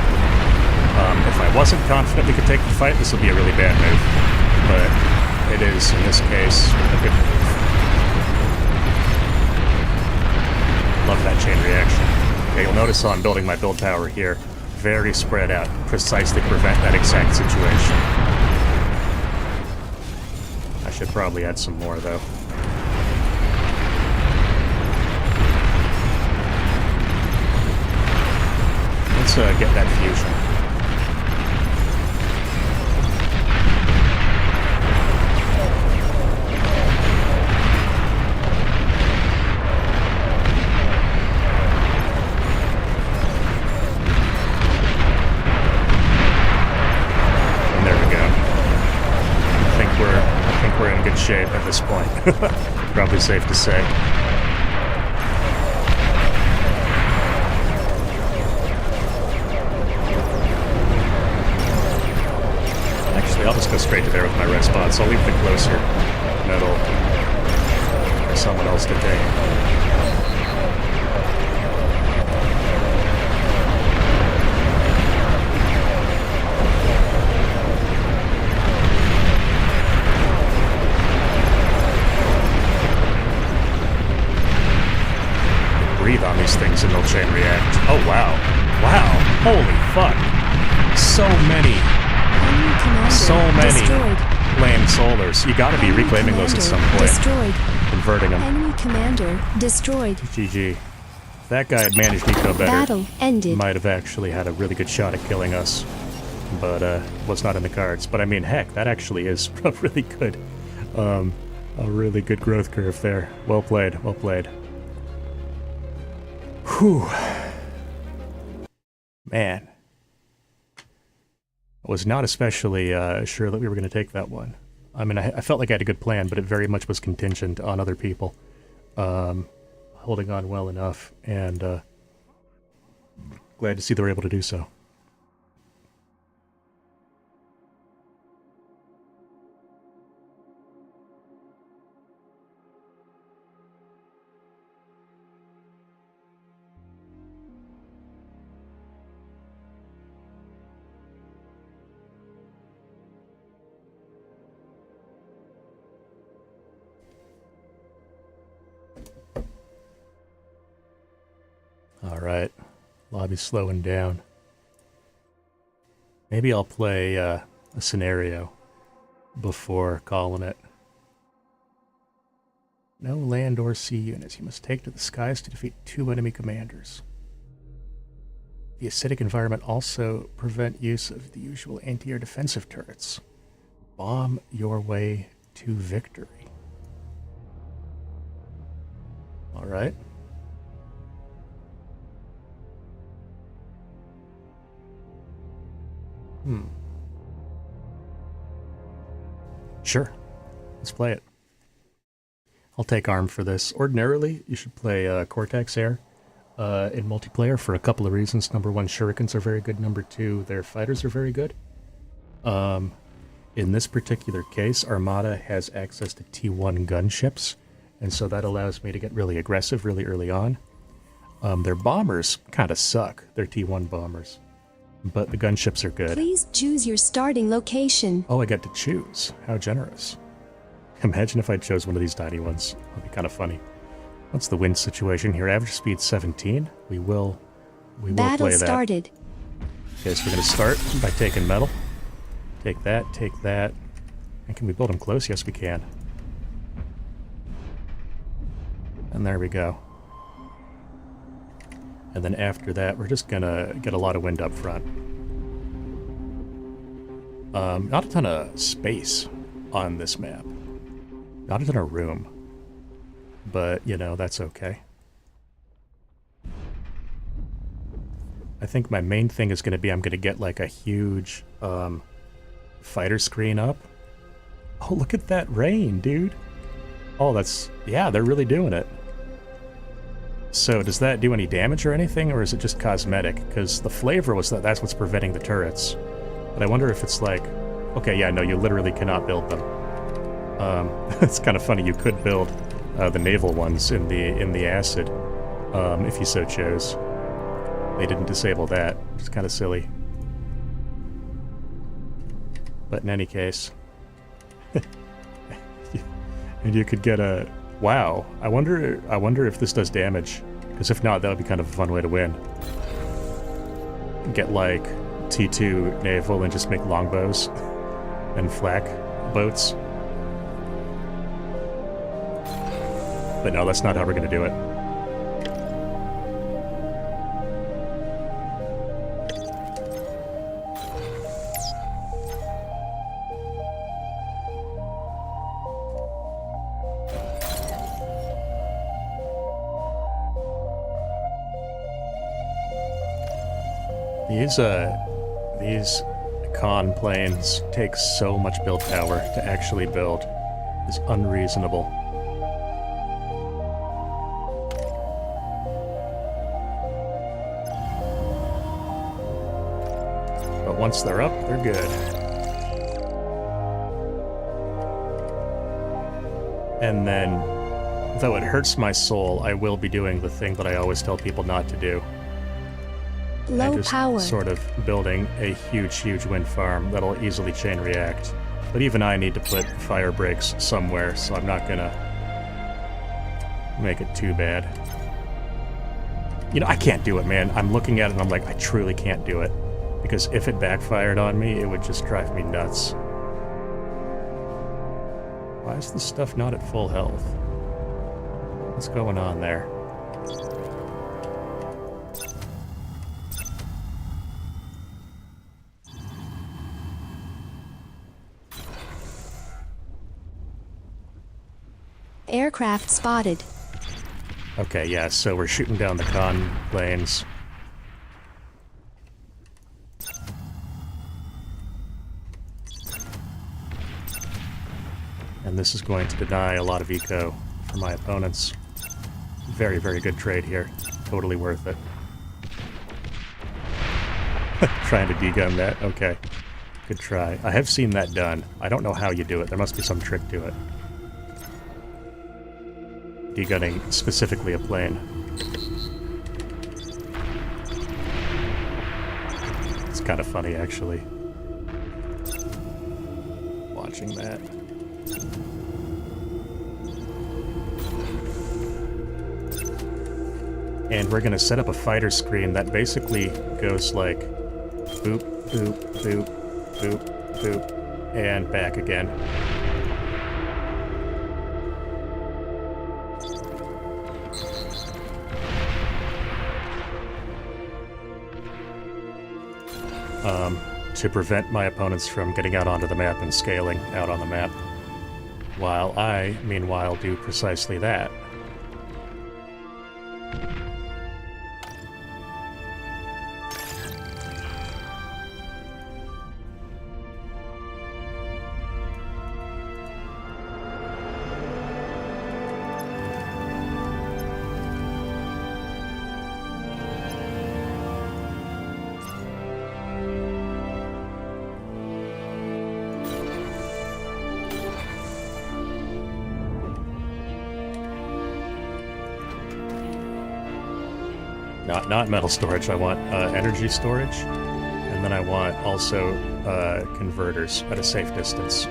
Speaker 2: If I wasn't confident we could take the fight, this would be a really bad move. But it is, in this case, a good move. Love that chain reaction. Okay, you'll notice how I'm building my build power here. Very spread out, precisely to prevent that exact situation. I should probably add some more, though. Let's get that fusion. And there we go. I think we're in good shape at this point. Probably safe to say. I'll just go straight to there with my red spots. I'll leave the closer metal for someone else to take. Breathe on these things and they'll chain react. Oh wow. Wow. Holy fuck. So many
Speaker 1: Destroyed.
Speaker 2: land solars. You gotta be
Speaker 1: Enemy
Speaker 2: reclaiming those at some point.
Speaker 1: Destroyed.
Speaker 2: Converting them.
Speaker 1: Enemy commander destroyed.
Speaker 2: GG. If that guy had managed eco better,
Speaker 1: Battle ended.
Speaker 2: might have actually had a really good shot at killing us. But, was not in the cards. But I mean, heck, that actually is a really good growth curve there. Well played, well played. Whew. Man. I was not especially sure that we were going to take that one. I mean, I felt like I had a good plan, but it very much was contingent on other people holding on well enough, and glad to see they were able to do so. Alright, lobby's slowing down. Maybe I'll play a scenario before calling it. No land or sea units. You must take to the skies to defeat 2 enemy commanders. The acidic environment also prevent use of the usual anti-air defensive turrets. Bomb your way to victory. Alright. Sure. Let's play it. I'll take ARM for this. Ordinarily, you should play Cortex Air in multiplayer for a couple of reasons. Number one, shurikens are very good. Number two, their fighters are very good. In this particular case, Armada has access to T1 gunships, and so that allows me to get really aggressive really early on. Their bombers kind of suck. They're T1 bombers. But the gunships are good.
Speaker 1: Please choose your starting location.
Speaker 2: Oh, I get to choose. How generous. Imagine if I chose one of these tiny ones. That'd be kind of funny. What's the wind situation here? Average speed 17. We will
Speaker 1: Battle
Speaker 2: play that.
Speaker 1: started.
Speaker 2: Okay, so we're going to start by taking metal. Take that, take that. And can we build them close? Yes, we can. And there we go. And then after that, we're just gonna get a lot of wind up front. Not a ton of space on this map. Not a ton of room. But, you know, that's okay. I think my main thing is going to be I'm going to get like a huge fighter screen up. Oh, look at that rain, dude. Oh, that's... yeah, they're really doing it. So does that do any damage or anything, or is it just cosmetic? Because the flavor was that that's what's preventing the turrets. But I wonder if it's like... okay, yeah, no, you literally cannot build them. It's kind of funny, you could build the naval ones in the acid, if you so chose. They didn't disable that. It's kind of silly. But in any case... and you could get a... wow, I wonder if this does damage. Because if not, that would be kind of a fun way to win. Get like T2 naval and just make longbows and flak boats. But no, that's not how we're going to do it. These con planes take so much build power to actually build. It's unreasonable. But once they're up, they're good. And then, though it hurts my soul, I will be doing the thing that I always tell people not to do.
Speaker 1: Low
Speaker 2: just
Speaker 1: power.
Speaker 2: Sort of building a huge wind farm that'll easily chain react. But even I need to put fire breaks somewhere, so I'm not gonna make it too bad. You know, I can't do it, man. I'm looking at it and I'm like, I truly can't do it. Because if it backfired on me, it would just drive me nuts. Why is this stuff not at full health? What's going on there?
Speaker 1: Aircraft spotted.
Speaker 2: Okay, yeah, so we're shooting down the con planes. And this is going to deny a lot of eco for my opponents. Very good trade here. Totally worth it. Trying to degun that? Okay. Good try. I have seen that done. I don't know how you do it. There must be some trick to it. Degunning specifically a plane. It's kind of funny, actually. Watching that. And we're going to set up a fighter screen that basically goes like boop, boop, boop, boop, boop, and back again. To prevent my opponents from getting out onto the map and scaling out on the map, while I, meanwhile, do precisely that. Not metal storage, I want energy storage, and then I want also converters at a safe distance.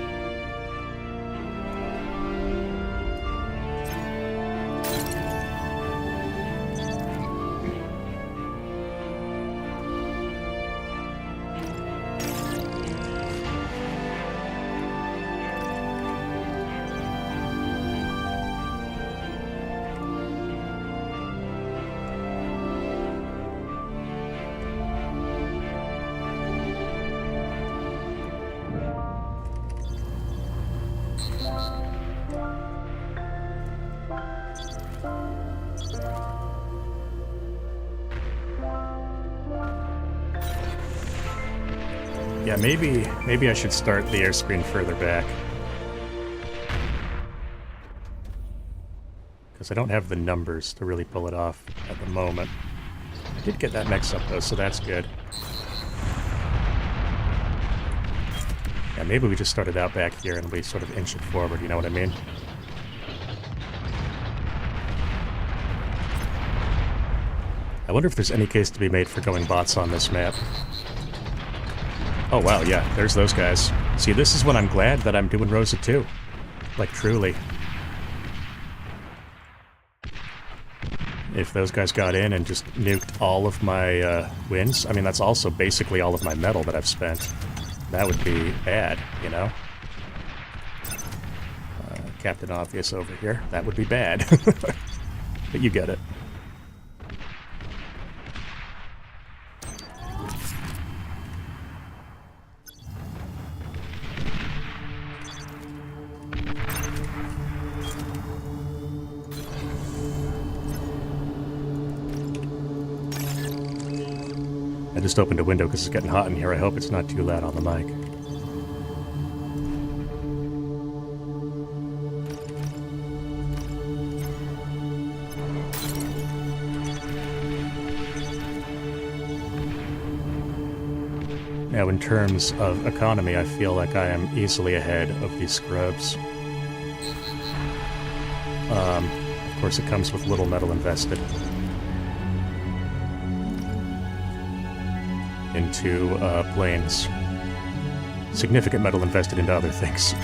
Speaker 2: Yeah, maybe I should start the air screen further back. Because I don't have the numbers to really pull it off at the moment. I did get that mix up though, so that's good. Yeah, maybe we just started out back here and we sort of inch it forward, you know what I mean? I wonder if there's any case to be made for going bots on this map. Oh wow, yeah, there's those guys. See, this is when I'm glad that I'm doing Rosa 2. Like, truly. If those guys got in and just nuked all of my wins, I mean, that's also basically all of my metal that I've spent. That would be bad, you know? Captain Obvious over here. That would be bad. But you get it. I just opened a window because it's getting hot in here. I hope it's not too loud on the mic. Now, in terms of economy, I feel like I am easily ahead of these scrubs. Of course, it comes with little metal invested into planes. Significant metal invested into other things.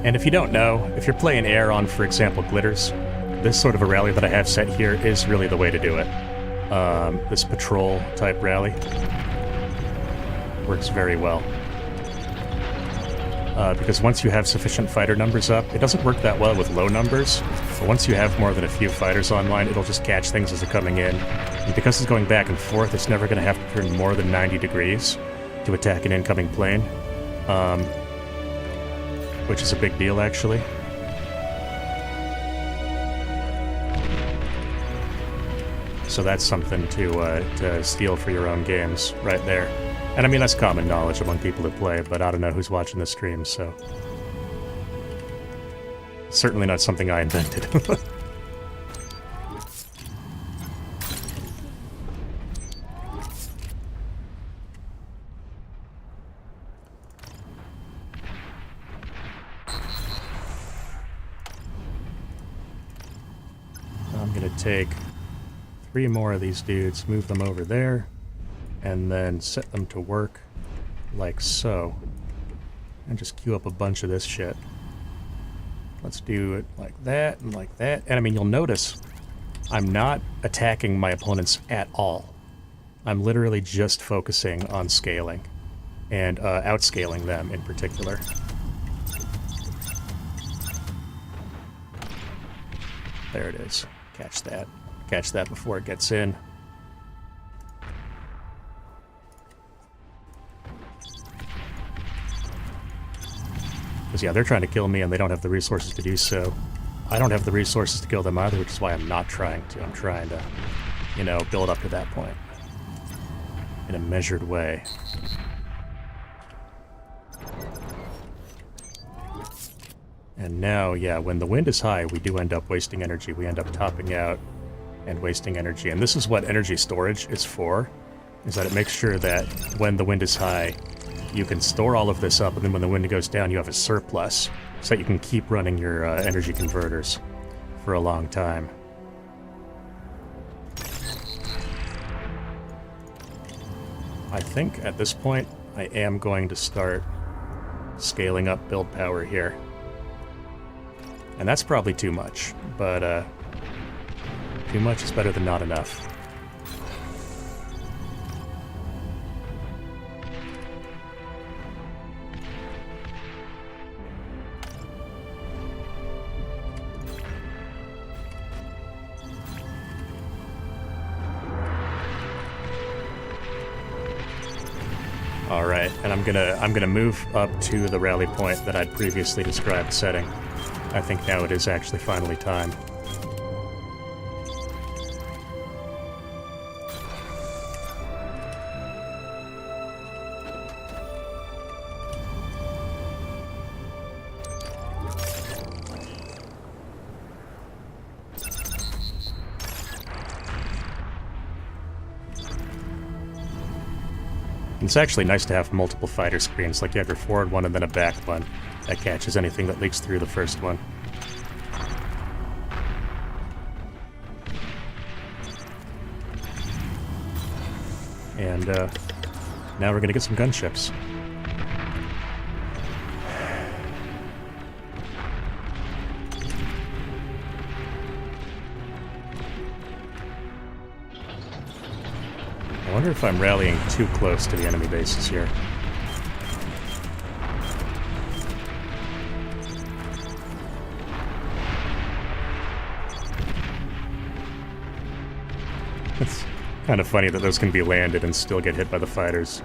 Speaker 2: And if you don't know, if you're playing air on, for example, glitters, this sort of a rally that I have set here is really the way to do it. This patrol type rally works very well. Because once you have sufficient fighter numbers up, it doesn't work that well with low numbers, but once you have more than a few fighters online, it'll just catch things as they're coming in. And because it's going back and forth, it's never going to have to turn more than 90 degrees to attack an incoming plane. Which is a big deal, actually. So that's something to steal for your own games, right there. And I mean, that's common knowledge among people who play, but I don't know who's watching the stream, so... Certainly not something I invented. Take 3 more of these dudes, move them over there, and then set them to work like so. And just queue up a bunch of this shit. Let's do it like that and like that. And I mean, you'll notice I'm not attacking my opponents at all. I'm literally just focusing on scaling and outscaling them in particular. There it is. Catch that. Catch that before it gets in. Because, yeah, they're trying to kill me and they don't have the resources to do so. I don't have the resources to kill them either, which is why I'm not trying to. I'm trying to, you know, build up to that point in a measured way. And now, yeah, when the wind is high, we do end up wasting energy. We end up topping out and wasting energy. And this is what energy storage is for, is that it makes sure that when the wind is high, you can store all of this up, and then when the wind goes down, you have a surplus, so that you can keep running your energy converters for a long time. I think at this point, I am going to start scaling up build power here. And that's probably too much, but too much is better than not enough. Alright, and I'm gonna move up to the rally point that I'd previously described setting. I think now it is actually finally time. It's actually nice to have multiple fighter screens, like you have your forward one and then a back one that catches anything that leaks through the first one. And now we're gonna get some gunships. I wonder if I'm rallying too close to the enemy bases here. It's kind of funny that those can be landed and still get hit by the fighters.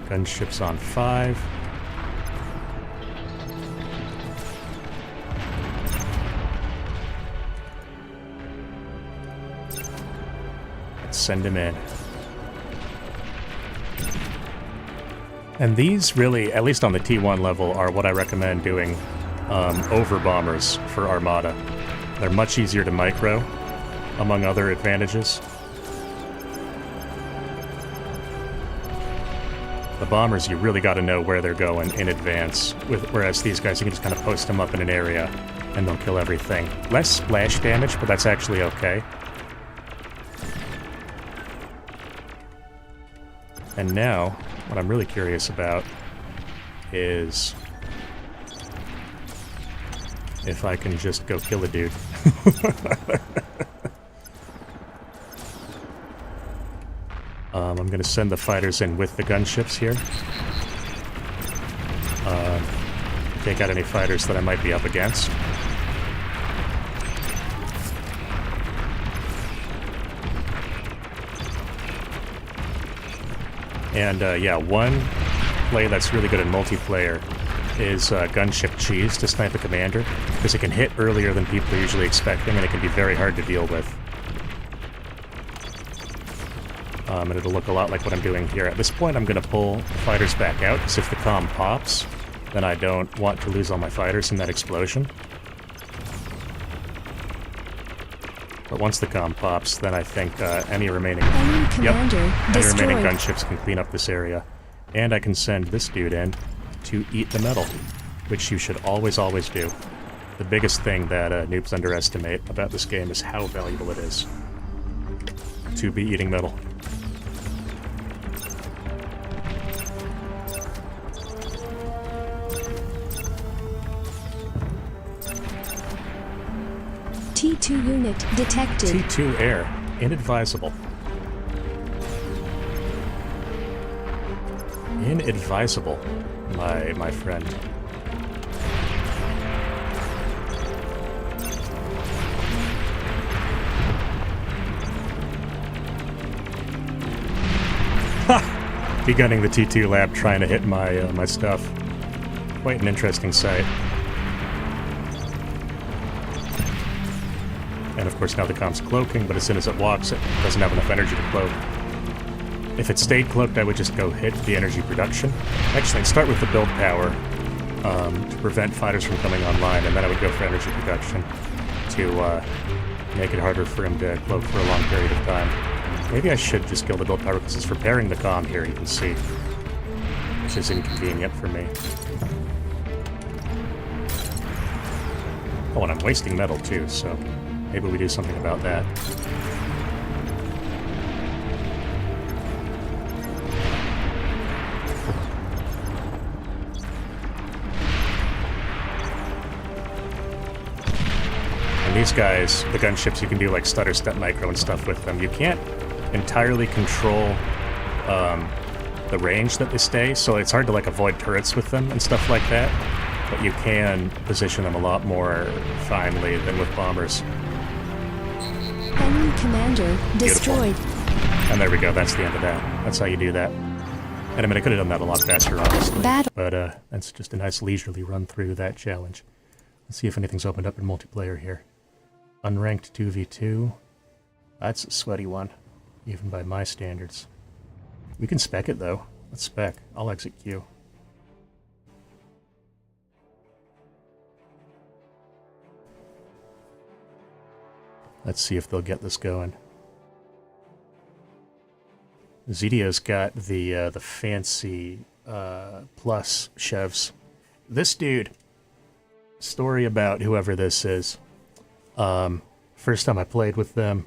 Speaker 2: Gunships on 5. Send him in. And these really, at least on the T1 level, are what I recommend doing over bombers for Armada. They're much easier to micro, among other advantages. The bombers, you really got to know where they're going in advance, whereas these guys, you can just kind of post them up in an area and they'll kill everything. Less splash damage, but that's actually okay. And now, what I'm really curious about is if I can just go kill a dude. I'm going to send the fighters in with the gunships here. Take out any fighters that I might be up against. And yeah, one play that's really good in multiplayer is gunship cheese to snipe a commander, because it can hit earlier than people are usually expecting, and it can be very hard to deal with. And it'll look a lot like what I'm doing here. At this point, I'm going to pull fighters back out, because if the comm pops, then I don't want to lose all my fighters in that explosion. But once the comm pops, then I think any remaining gunships can clean up this area. And I can send this dude in to eat the metal, which you should always, always do. The biggest thing that noobs underestimate about this game is how valuable it is to be eating metal.
Speaker 1: T2 unit detected.
Speaker 2: T2 air. Inadvisable. Inadvisable, my friend. Ha! Begunning the T2 lab trying to hit my my stuff. Quite an interesting sight. And of course now the comm's cloaking, but as soon as it walks, it doesn't have enough energy to cloak. If it stayed cloaked, I would just go hit the energy production. Actually, I'd start with the build power to prevent fighters from coming online, and then I would go for energy production to make it harder for him to cloak for a long period of time. Maybe I should just kill the build power because it's repairing the comm here, you can see, which is inconvenient for me. Oh, and I'm wasting metal too, so maybe we do something about that. These guys, the gunships, you can do like stutter, step, micro, and stuff with them. You can't entirely control the range that they stay, so it's hard to like avoid turrets with them and stuff like that. But you can position them a lot more finely than with bombers.
Speaker 1: Enemy commander destroyed.
Speaker 2: Beautiful. And there we go. That's the end of that. That's how you do that. And I mean, I could have done that a lot faster, obviously. But that's just a nice leisurely run through that challenge. Let's see if anything's opened up in multiplayer here. Unranked 2v2. That's a sweaty one, even by my standards. We can spec it, though. Let's spec. I'll exit queue. Let's see if they'll get this going. Zedio's got the fancy plus chevs. This dude, story about whoever this is. First time I played with them,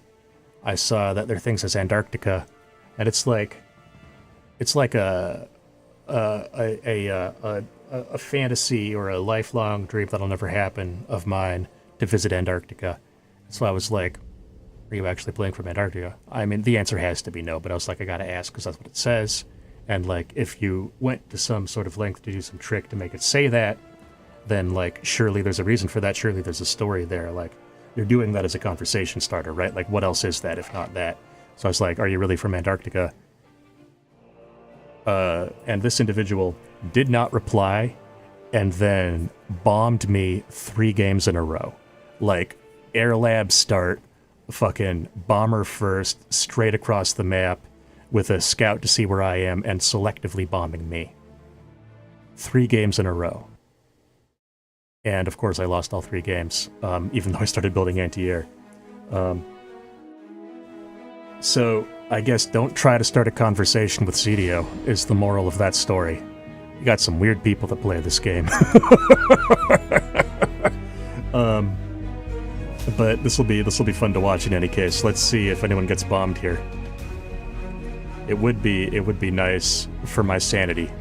Speaker 2: I saw that their thing says Antarctica, and it's like a fantasy or a lifelong dream that'll never happen of mine to visit Antarctica. So I was like, are you actually playing from Antarctica? I mean, the answer has to be no, but I was like, I gotta ask because that's what it says. And like, if you went to some sort of length to do some trick to make it say that, then like, surely there's a reason for that. Surely there's a story there. Like, you're doing that as a conversation starter, right? Like, what else is that if not that? So I was like, are you really from Antarctica? And this individual did not reply, and then bombed me 3 games in a row. Like, Air Lab start, fucking bomber first, straight across the map, with a scout to see where I am, and selectively bombing me. 3 games in a row. And of course I lost all 3 games, even though I started building anti-air. So I guess don't try to start a conversation with Zedio, is the moral of that story. You got some weird people that play this game. But this will be fun to watch in any case. Let's see if anyone gets bombed here. It would be nice for my sanity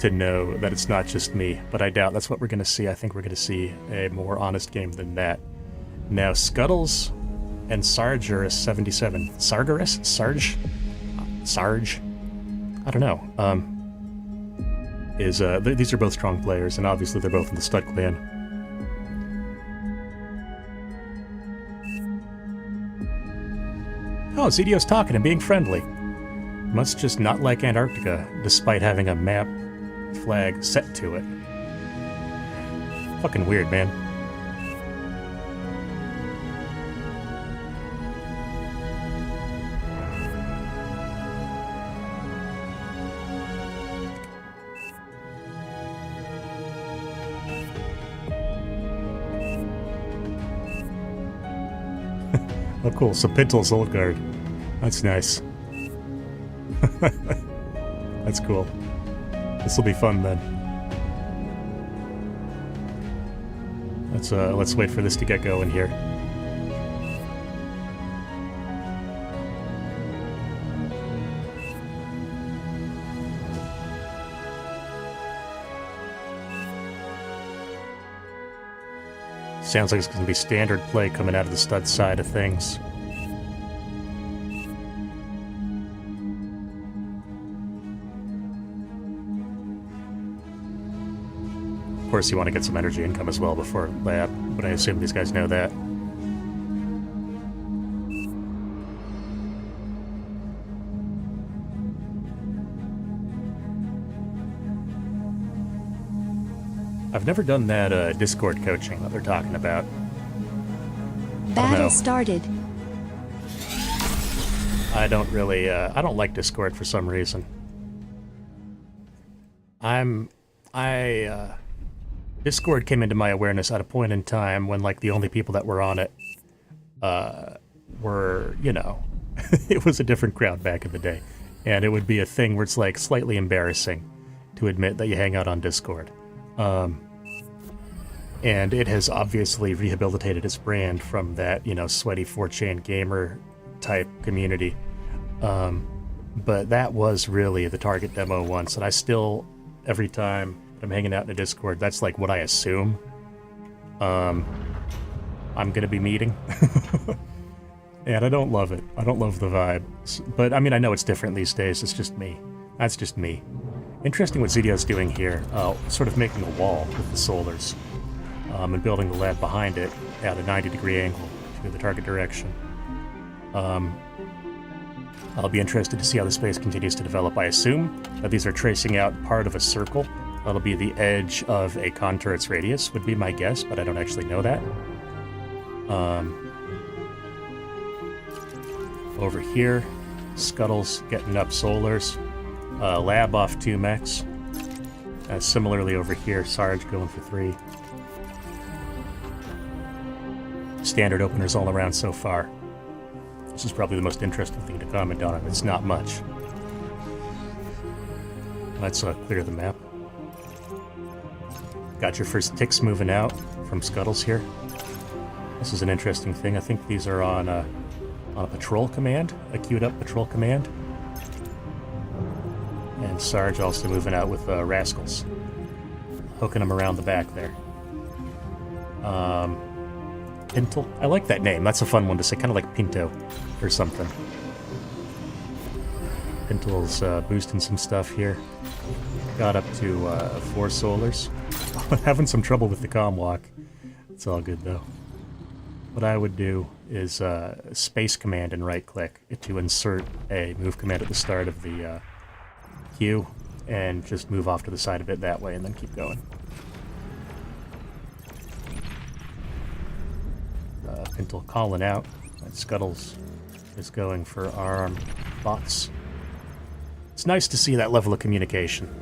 Speaker 2: to know that it's not just me, but I doubt that's what we're gonna see. I think we're gonna see a more honest game than that. Now Scuttles and Sargeras 77. Sargeras? Sarge? I don't know. These are both strong players, and obviously they're both in the Stud Clan. Oh, Zedio's talking and being friendly. Must just not like Antarctica, despite having a map flag set to it. Fucking weird, man. Oh, cool. So Pintel's old guard. That's nice. That's cool. This will be fun then. Let's wait for this to get going here. Sounds like it's going to be standard play coming out of the stud side of things. Of course, you want to get some energy income as well before lab, but I assume these guys know that. I've never done that Discord coaching that they're talking about.
Speaker 1: Battle started.
Speaker 2: I don't really, I don't like Discord for some reason. Discord came into my awareness at a point in time when, like, the only people that were on it, were, you know, it was a different crowd back in the day. And it would be a thing where it's, like, slightly embarrassing to admit that you hang out on Discord. And it has obviously rehabilitated its brand from that, you know, sweaty 4chan gamer type community. But that was really the target demo once, and I still, every time I'm hanging out in a Discord, that's like what I assume I'm gonna be meeting. And I don't love it. I don't love the vibe. But I mean, I know it's different these days. It's just me. That's just me. Interesting what ZDO's doing here. Sort of making a wall with the solars. And building the lab behind it at a 90-degree angle to the target direction. I'll be interested to see how the space continues to develop. I assume that these are tracing out part of a circle. That'll be the edge of a contour's radius, would be my guess, but I don't actually know that. Over here, Scuttle's getting up solars. Lab off 2 mechs. Similarly over here, Sarge going for 3. Standard openers all around so far. This is probably the most interesting thing to comment on. It's not much. Let's clear the map. Got your first ticks moving out from Scuttles here. This is an interesting thing. I think these are on a patrol command, a queued up patrol command. And Sarge also moving out with Rascals. Hooking them around the back there. Pintle? I like that name. That's a fun one to say. Kind of like Pinto or something. Pintle's boosting some stuff here. Got up to 4 solars. Having some trouble with the comm walk. It's all good though. What I would do is space command and right click to insert a move command at the start of the queue and just move off to the side of it that way and then keep going. Pintle calling out. Scuttles is going for arm bots. It's nice to see that level of communication.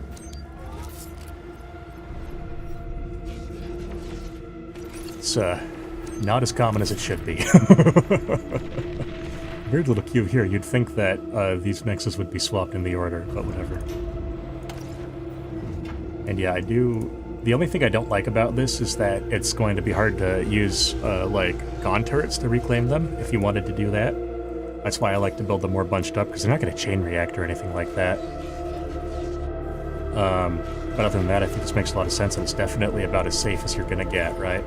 Speaker 2: It's not as common as it should be. Weird little queue here. You'd think that these mixes would be swapped in the order, but whatever. And yeah, I do... The only thing I don't like about this is that it's going to be hard to use, like, Gon turrets to reclaim them, if you wanted to do that. That's why I like to build them more bunched up, because they're not going to chain react or anything like that. But other than that, I think this makes a lot of sense, and it's definitely about as safe as you're going to get, right?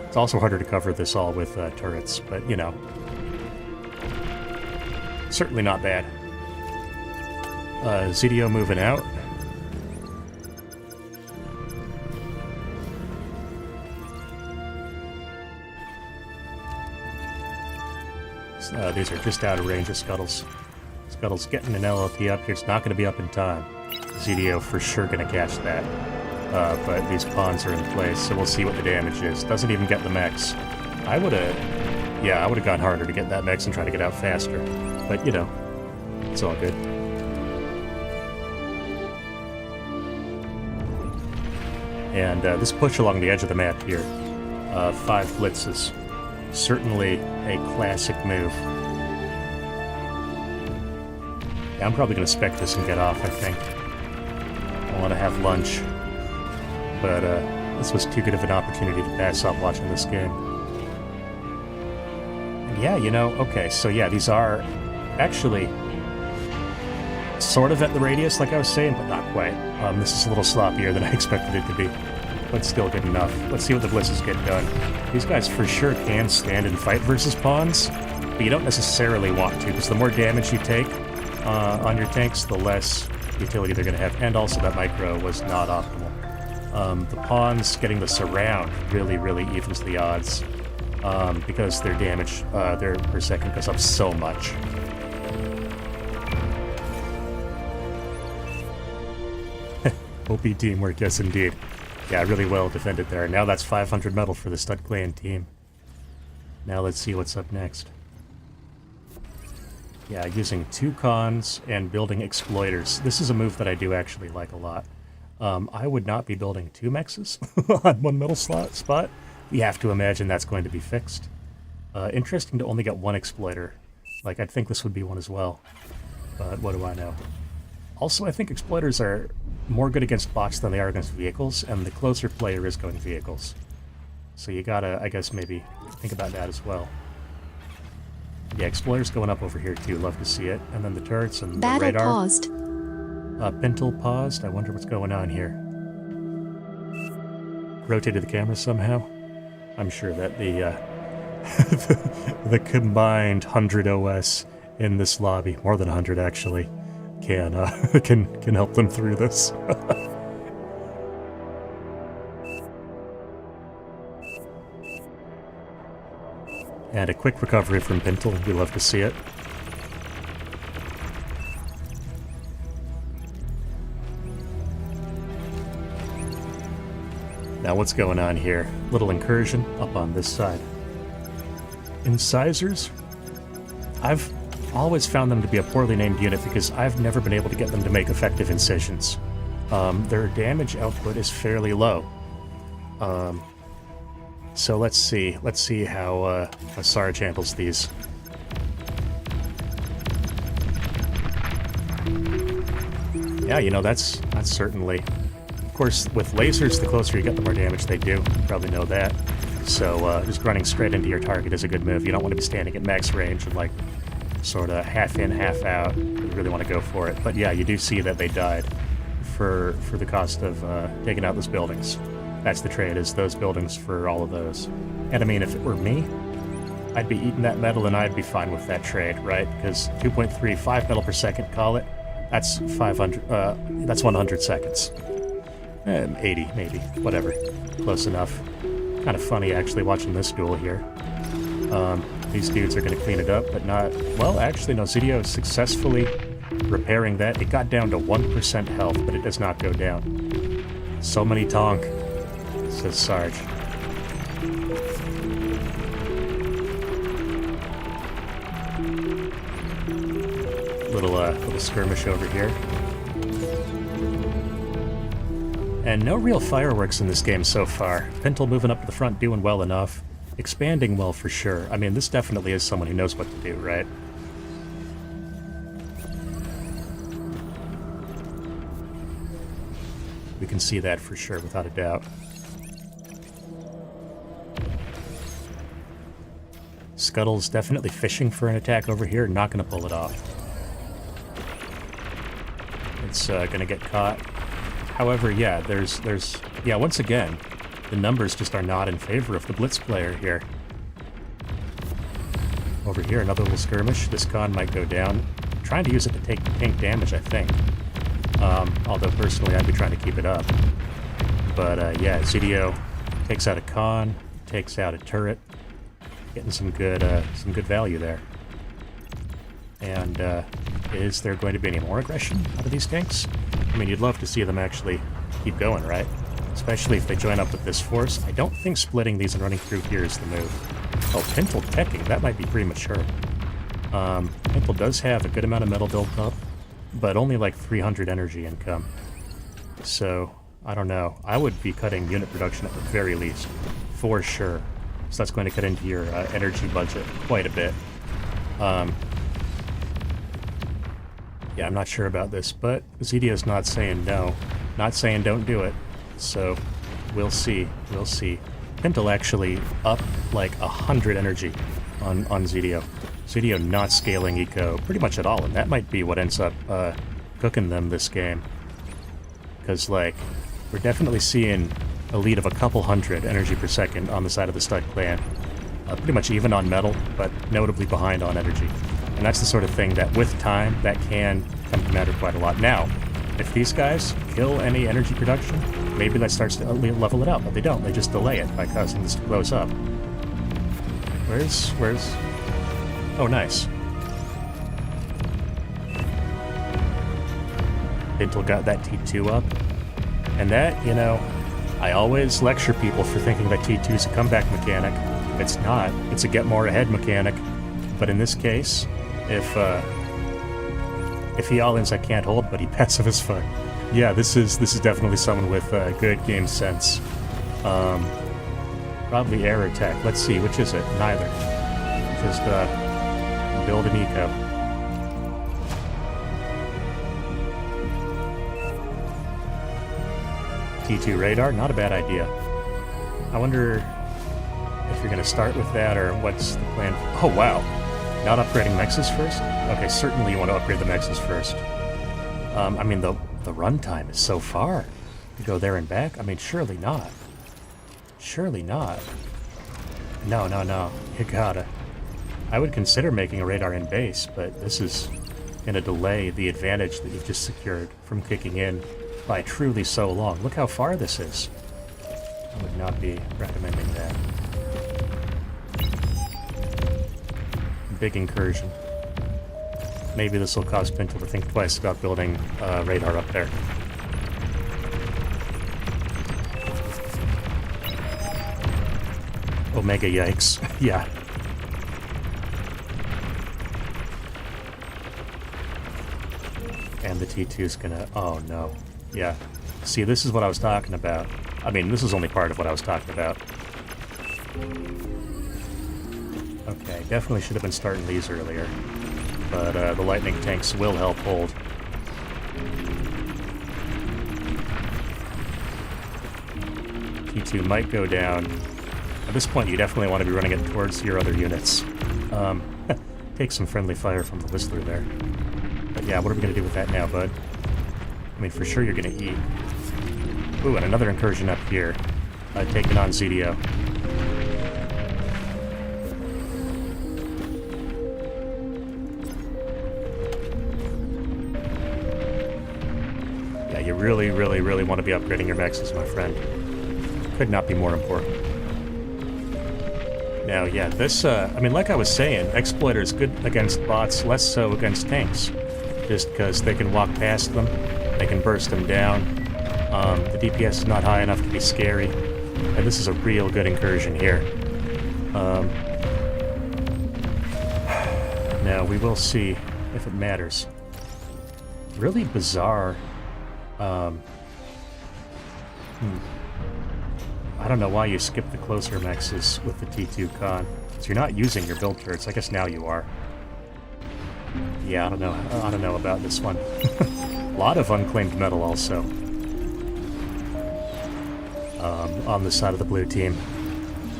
Speaker 2: It's also harder to cover this all with turrets, but, you know. Certainly not bad. ZDO moving out. These are just out of range of Scuttles. Scuttle's getting an LLT up here. It's not going to be up in time. ZDO for sure going to catch that. But these pawns are in place, so we'll see what the damage is. Doesn't even get the mechs. I would have gone harder to get that mechs and try to get out faster. But, you know, it's all good. And this push along the edge of the map here, 5 blitzes. Certainly a classic move. Yeah, I'm probably going to spec this and get off, I think. I want to have lunch. But this was too good of an opportunity to pass up watching this game. And yeah, you know, okay, so yeah, these are actually sort of at the radius, like I was saying, but not quite. This is a little sloppier than I expected it to be. But still good enough. Let's see what the blitzes get done. These guys for sure can stand and fight versus pawns, but you don't necessarily want to, because the more damage you take on your tanks, the less utility they're going to have. And also that micro was not optimal. The pawns getting the surround really, really evens the odds, because their damage their per second goes up so much. OP teamwork, yes indeed. Yeah, really well defended there. Now that's 500 metal for the Stud Clan team. Now let's see what's up next. Yeah, using 2 cons and building exploiters. This is a move that I do actually like a lot. I would not be building 2 mexes on 1 metal spot. You have to imagine that's going to be fixed. Interesting to only get 1 exploiter. Like, I'd think this would be one as well. But what do I know? Also, I think exploiters are more good against bots than they are against vehicles, and the closer player is going vehicles. So you gotta, I guess, maybe think about that as well. Yeah, exploiters going up over here too. Love to see it. And then the turrets and the radar.
Speaker 1: Battle paused.
Speaker 2: Pintle paused. I wonder what's going on here. Rotated the camera somehow. I'm sure that the the combined 100 OS in this lobby, more than 100 actually, can help them through this. And a quick recovery from Pintle. We love to see it. Now what's going on here? Little incursion up on this side. Incisors? I've always found them to be a poorly named unit because I've never been able to get them to make effective incisions. Their damage output is fairly low. So let's see how Sarge handles these. Yeah, you know, that's certainly... Of course, with lasers, the closer you get, the more damage they do. You probably know that. So just running straight into your target is a good move. You don't want to be standing at max range and, like, sort of half in, half out. You really want to go for it. But yeah, you do see that they died for the cost of taking out those buildings. That's the trade, is those buildings for all of those. And I mean, if it were me, I'd be eating that metal and I'd be fine with that trade, right? Because 2.35 metal per second, call it, that's 500, that's 100 seconds. 80, maybe, whatever. Close enough. Kind of funny, actually, watching this duel here. These dudes are going to clean it up, but not... Well, actually, no, Zidio is successfully repairing that. It got down to 1% health, but it does not go down. So many tonk, says Sarge. Little skirmish over here. And no real fireworks in this game so far. Pintle moving up to the front, doing well enough. Expanding well for sure. I mean, this definitely is someone who knows what to do, right? We can see that for sure, without a doubt. Scuttle's definitely fishing for an attack over here, not going to pull it off. It's going to get caught. However, yeah, yeah, once again, the numbers just are not in favor of the Blitz player here. Over here, another little skirmish. This con might go down. I'm trying to use it to take tank damage, I think. Although, personally, I'd be trying to keep it up. But, yeah, Zidio takes out a con, takes out a turret. Getting some good value there. And, is there going to be any more aggression out of these tanks? I mean, you'd love to see them actually keep going, right? Especially if they join up with this force. I don't think splitting these and running through here is the move. Oh, Pintle teching. That might be premature. Pintle does have a good amount of metal built up, but only like 300 energy income. So, I don't know. I would be cutting unit production at the very least, for sure. So that's going to cut into your energy budget quite a bit. Yeah, I'm not sure about this, but Zidio's not saying no. Not saying don't do it. So, we'll see. We'll see. Pintle actually up like 100 energy on Zidio. Zidio not scaling eco pretty much at all, and that might be what ends up cooking them this game. Because, like, we're definitely seeing a lead of a couple hundred energy per second on the side of the Stud Clan. Pretty much even on metal, but notably behind on energy. And that's the sort of thing that, with time, that can come to matter quite a lot. Now, if these guys kill any energy production, maybe that starts to level it out, but they don't. They just delay it by causing this to close up. Where's... Oh, nice. Pintle got that T2 up. And that, you know, I always lecture people for thinking that T2 is a comeback mechanic. It's not. It's a get more ahead mechanic. But in this case, If he all-ins, I can't hold, but he passive as fuck. Yeah, this is definitely someone with good game sense. Probably air attack. Let's see, which is it? Neither. Just build an eco. T2 radar, not a bad idea. I wonder if you're gonna start with that or what's the plan. Oh wow, not upgrading mexes first? Okay, certainly you want to upgrade the mexes first. I mean the runtime is so far to go there and back. I mean surely not. Surely not. No, you gotta. I would consider making a radar in base, but this is gonna delay the advantage that you've just secured from kicking in by truly so long. Look how far this is. I would not be recommending that. Big incursion. Maybe this will cause Pintle to think twice about building radar up there. Omega yikes. Yeah. And the T2's gonna... Oh no. Yeah. See, this is what I was talking about. I mean, this is only part of what I was talking about. Okay, definitely should have been starting these earlier. But the lightning tanks will help hold. T2 might go down. At this point, you definitely want to be running it towards your other units. Take some friendly fire from the Whistler there. But yeah, what are we going to do with that now, bud? I mean, for sure you're going to eat. Ooh, and another incursion up here. Taking on ZDO. Yeah, you really, really, really want to be upgrading your mexes, my friend. Could not be more important. Now, yeah, this, I mean, like I was saying, Exploiter is good against bots, less so against tanks. Just because they can walk past them, they can burst them down. The DPS is not high enough to be scary. And this is a real good incursion here. Now, we will see if it matters. Really bizarre. I don't know why you skip the closer mexes with the T2 con. So you're not using your build turrets. I guess now you are. Yeah, I don't know about this one. A lot of unclaimed metal also. On the side of the blue team.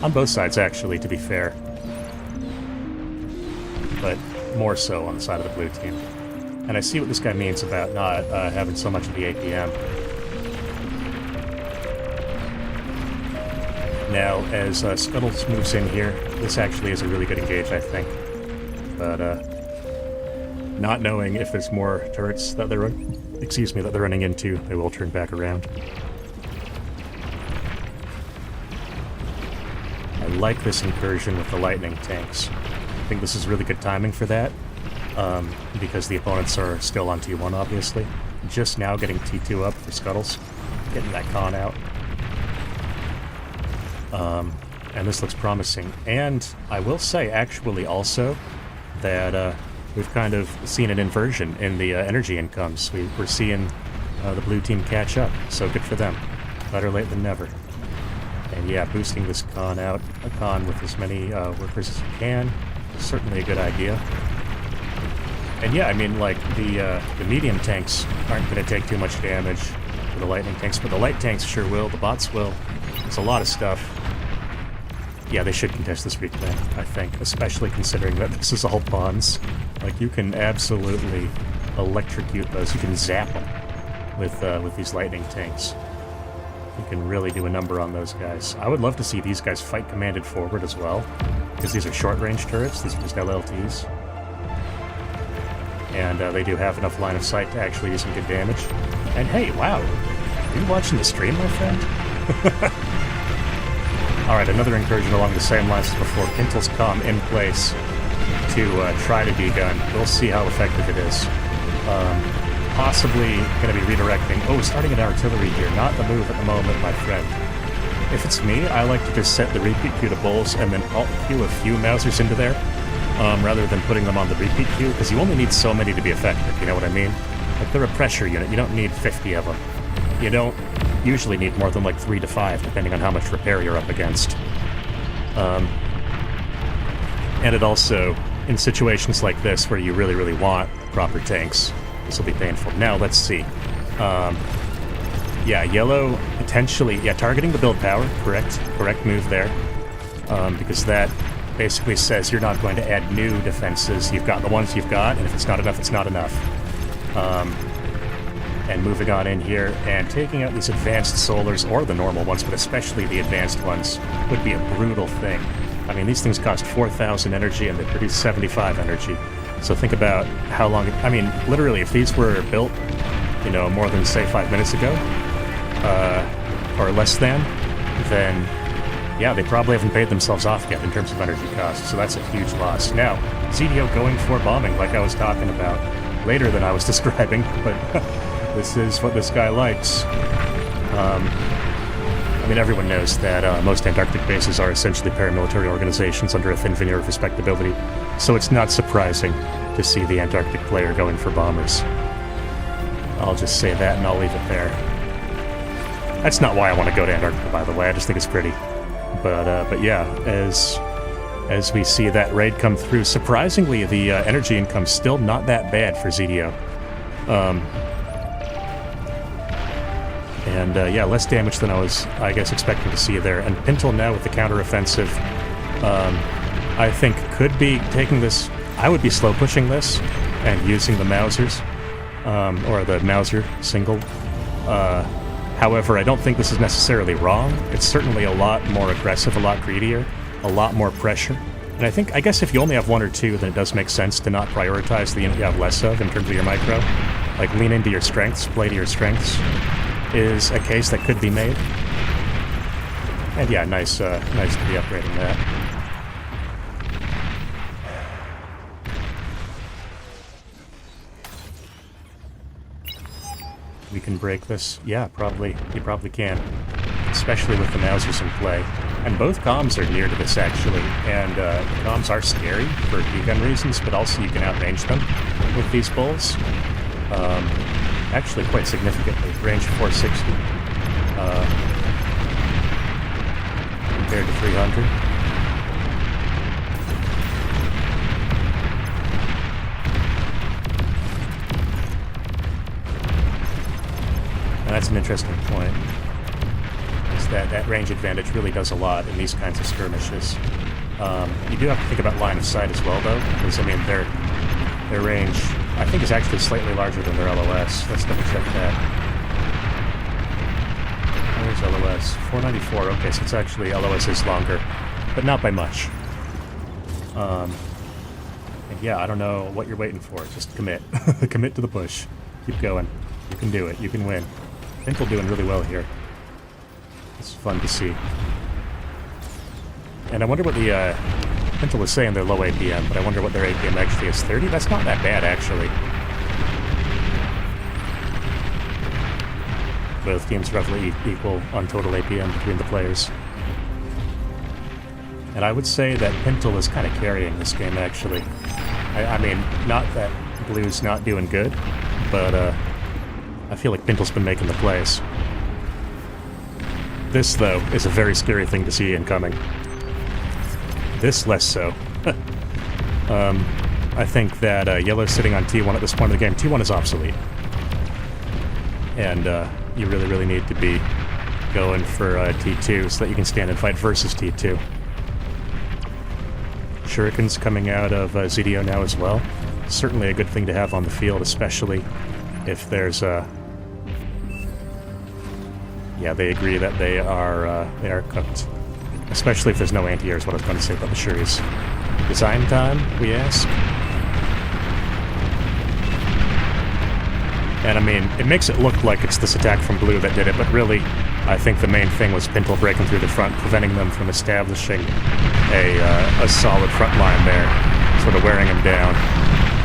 Speaker 2: On both sides, actually, to be fair. But more so on the side of the blue team. And I see what this guy means about not having so much of the APM. Now, as Scuttles moves in here, this actually is a really good engage, I think. But, not knowing if there's more turrets that they're running into, they will turn back around. I like this incursion with the lightning tanks. I think this is really good timing for that, because the opponents are still on T1, obviously. Just now getting T2 up for Scuttles, getting that con out. And this looks promising. And I will say, actually, also, that we've kind of seen an inversion in the energy incomes. We're seeing the blue team catch up, so good for them. Better late than never. And yeah, boosting this con out, a con with as many workers as you can, is certainly a good idea. And yeah, I mean, like, the medium tanks aren't going to take too much damage for the lightning tanks, but the light tanks sure will, the bots will. It's a lot of stuff. Yeah, they should contest this reclaim, I think, especially considering that this is all bonds. Like, you can absolutely electrocute those. You can zap them with these lightning tanks. You can really do a number on those guys. I would love to see these guys fight commanded forward as well, because these are short-range turrets. These are just LLTs. And they do have enough line of sight to actually do some good damage. And hey, wow! Are you watching the stream, my friend? Alright, another incursion along the same lines as before. Pintle's comm in place to try to degun. We'll see how effective it is. Possibly going to be redirecting. Oh, starting an artillery here. Not the move at the moment, my friend. If it's me, I like to just set the repeat queue to bulls and then alt queue a few Mausers into there. rather than putting them on the repeat queue, because you only need so many to be effective, you know what I mean? Like, they're a pressure unit, you don't need 50 of them. You don't usually need more than like 3 to 5, depending on how much repair you're up against. And it also, in situations like this where you really, really want proper tanks, this will be painful. Now, let's see. Yeah, yellow potentially, yeah, targeting the build power, correct move there. Because that basically says you're not going to add new defenses. You've got the ones you've got, and if it's not enough, it's not enough. And moving on in here and taking out these advanced solars, or the normal ones, but especially the advanced ones, would be a brutal thing. I mean, these things cost 4,000 energy and they produce 75 energy. So think about how long I mean, literally, if these were built, you know, more than, say, 5 minutes ago, or less than, then, yeah, they probably haven't paid themselves off yet in terms of energy costs, so that's a huge loss. Now, ZDO going for bombing, like I was talking about, later than I was describing, but this is what this guy likes. I mean, everyone knows that most Antarctic bases are essentially paramilitary organizations under a thin veneer of respectability, so it's not surprising to see the Antarctic player going for bombers. I'll just say that and I'll leave it there. That's not why I want to go to Antarctica, by the way, I just think it's pretty. But yeah, as we see that raid come through, surprisingly, the energy income's still not that bad for ZDO. Yeah, less damage than I was, I guess, expecting to see there. And Pintle now with the counteroffensive, I think could be taking this. I would be slow pushing this and using the Mausers, or the Mauser single. However, I don't think this is necessarily wrong. It's certainly a lot more aggressive, a lot greedier, a lot more pressure. And I guess if you only have one or two, then it does make sense to not prioritize the unit you have less of in terms of your micro. Like, lean into your strengths, play to your strengths, is a case that could be made. And yeah, nice to be upgrading that. We can break this. Yeah, probably. You probably can. Especially with the Mausers in play. And both comms are near to this, actually. And the comms are scary for P-gun reasons, but also you can outrange them with these bulls. Actually, quite significantly. Range 460 compared to 300. And that's an interesting point. Is that range advantage really does a lot in these kinds of skirmishes. You do have to think about line of sight as well, though, because I mean their range, I think, is actually slightly larger than their LOS. Let's double check that. Where's LOS? 494. Okay, so it's actually LOS is longer, but not by much. And yeah, I don't know what you're waiting for. Just commit. Commit to the push. Keep going. You can do it. You can win. Pintle doing really well here. It's fun to see. And I wonder what the Pintle was saying they're low APM, but I wonder what their APM actually is. 30? That's not that bad, actually. Both teams roughly equal on total APM between the players. And I would say that Pintle is kind of carrying this game, actually. I mean, not that Blue's not doing good, but I feel like Pintle's been making the plays. This, though, is a very scary thing to see incoming. This, less so. I think that Yellow's sitting on T1 at this point in the game. T1 is obsolete. And you really, really need to be going for T2 so that you can stand and fight versus T2. Shurikens coming out of ZDO now as well. Certainly a good thing to have on the field, especially if there's yeah, they agree that they are cooked. Especially if there's no anti-air is what I was going to say about the Shuris. Design time, we ask? And I mean, it makes it look like it's this attack from Blue that did it, but really, I think the main thing was Pintle breaking through the front, preventing them from establishing a solid front line there, sort of wearing him down.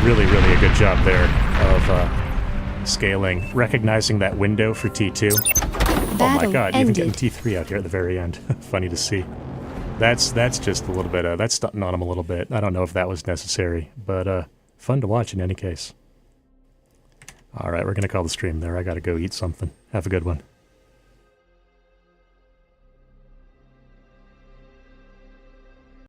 Speaker 2: Really, really a good job there of scaling, recognizing that window for T2. Oh my god, even getting T3 out here at the very end. Funny to see. that's just a little bit. That's stunting on him a little bit. I don't know if that was necessary, but fun to watch in any case. All right, we're gonna call the stream there. I gotta go eat something. Have a good one.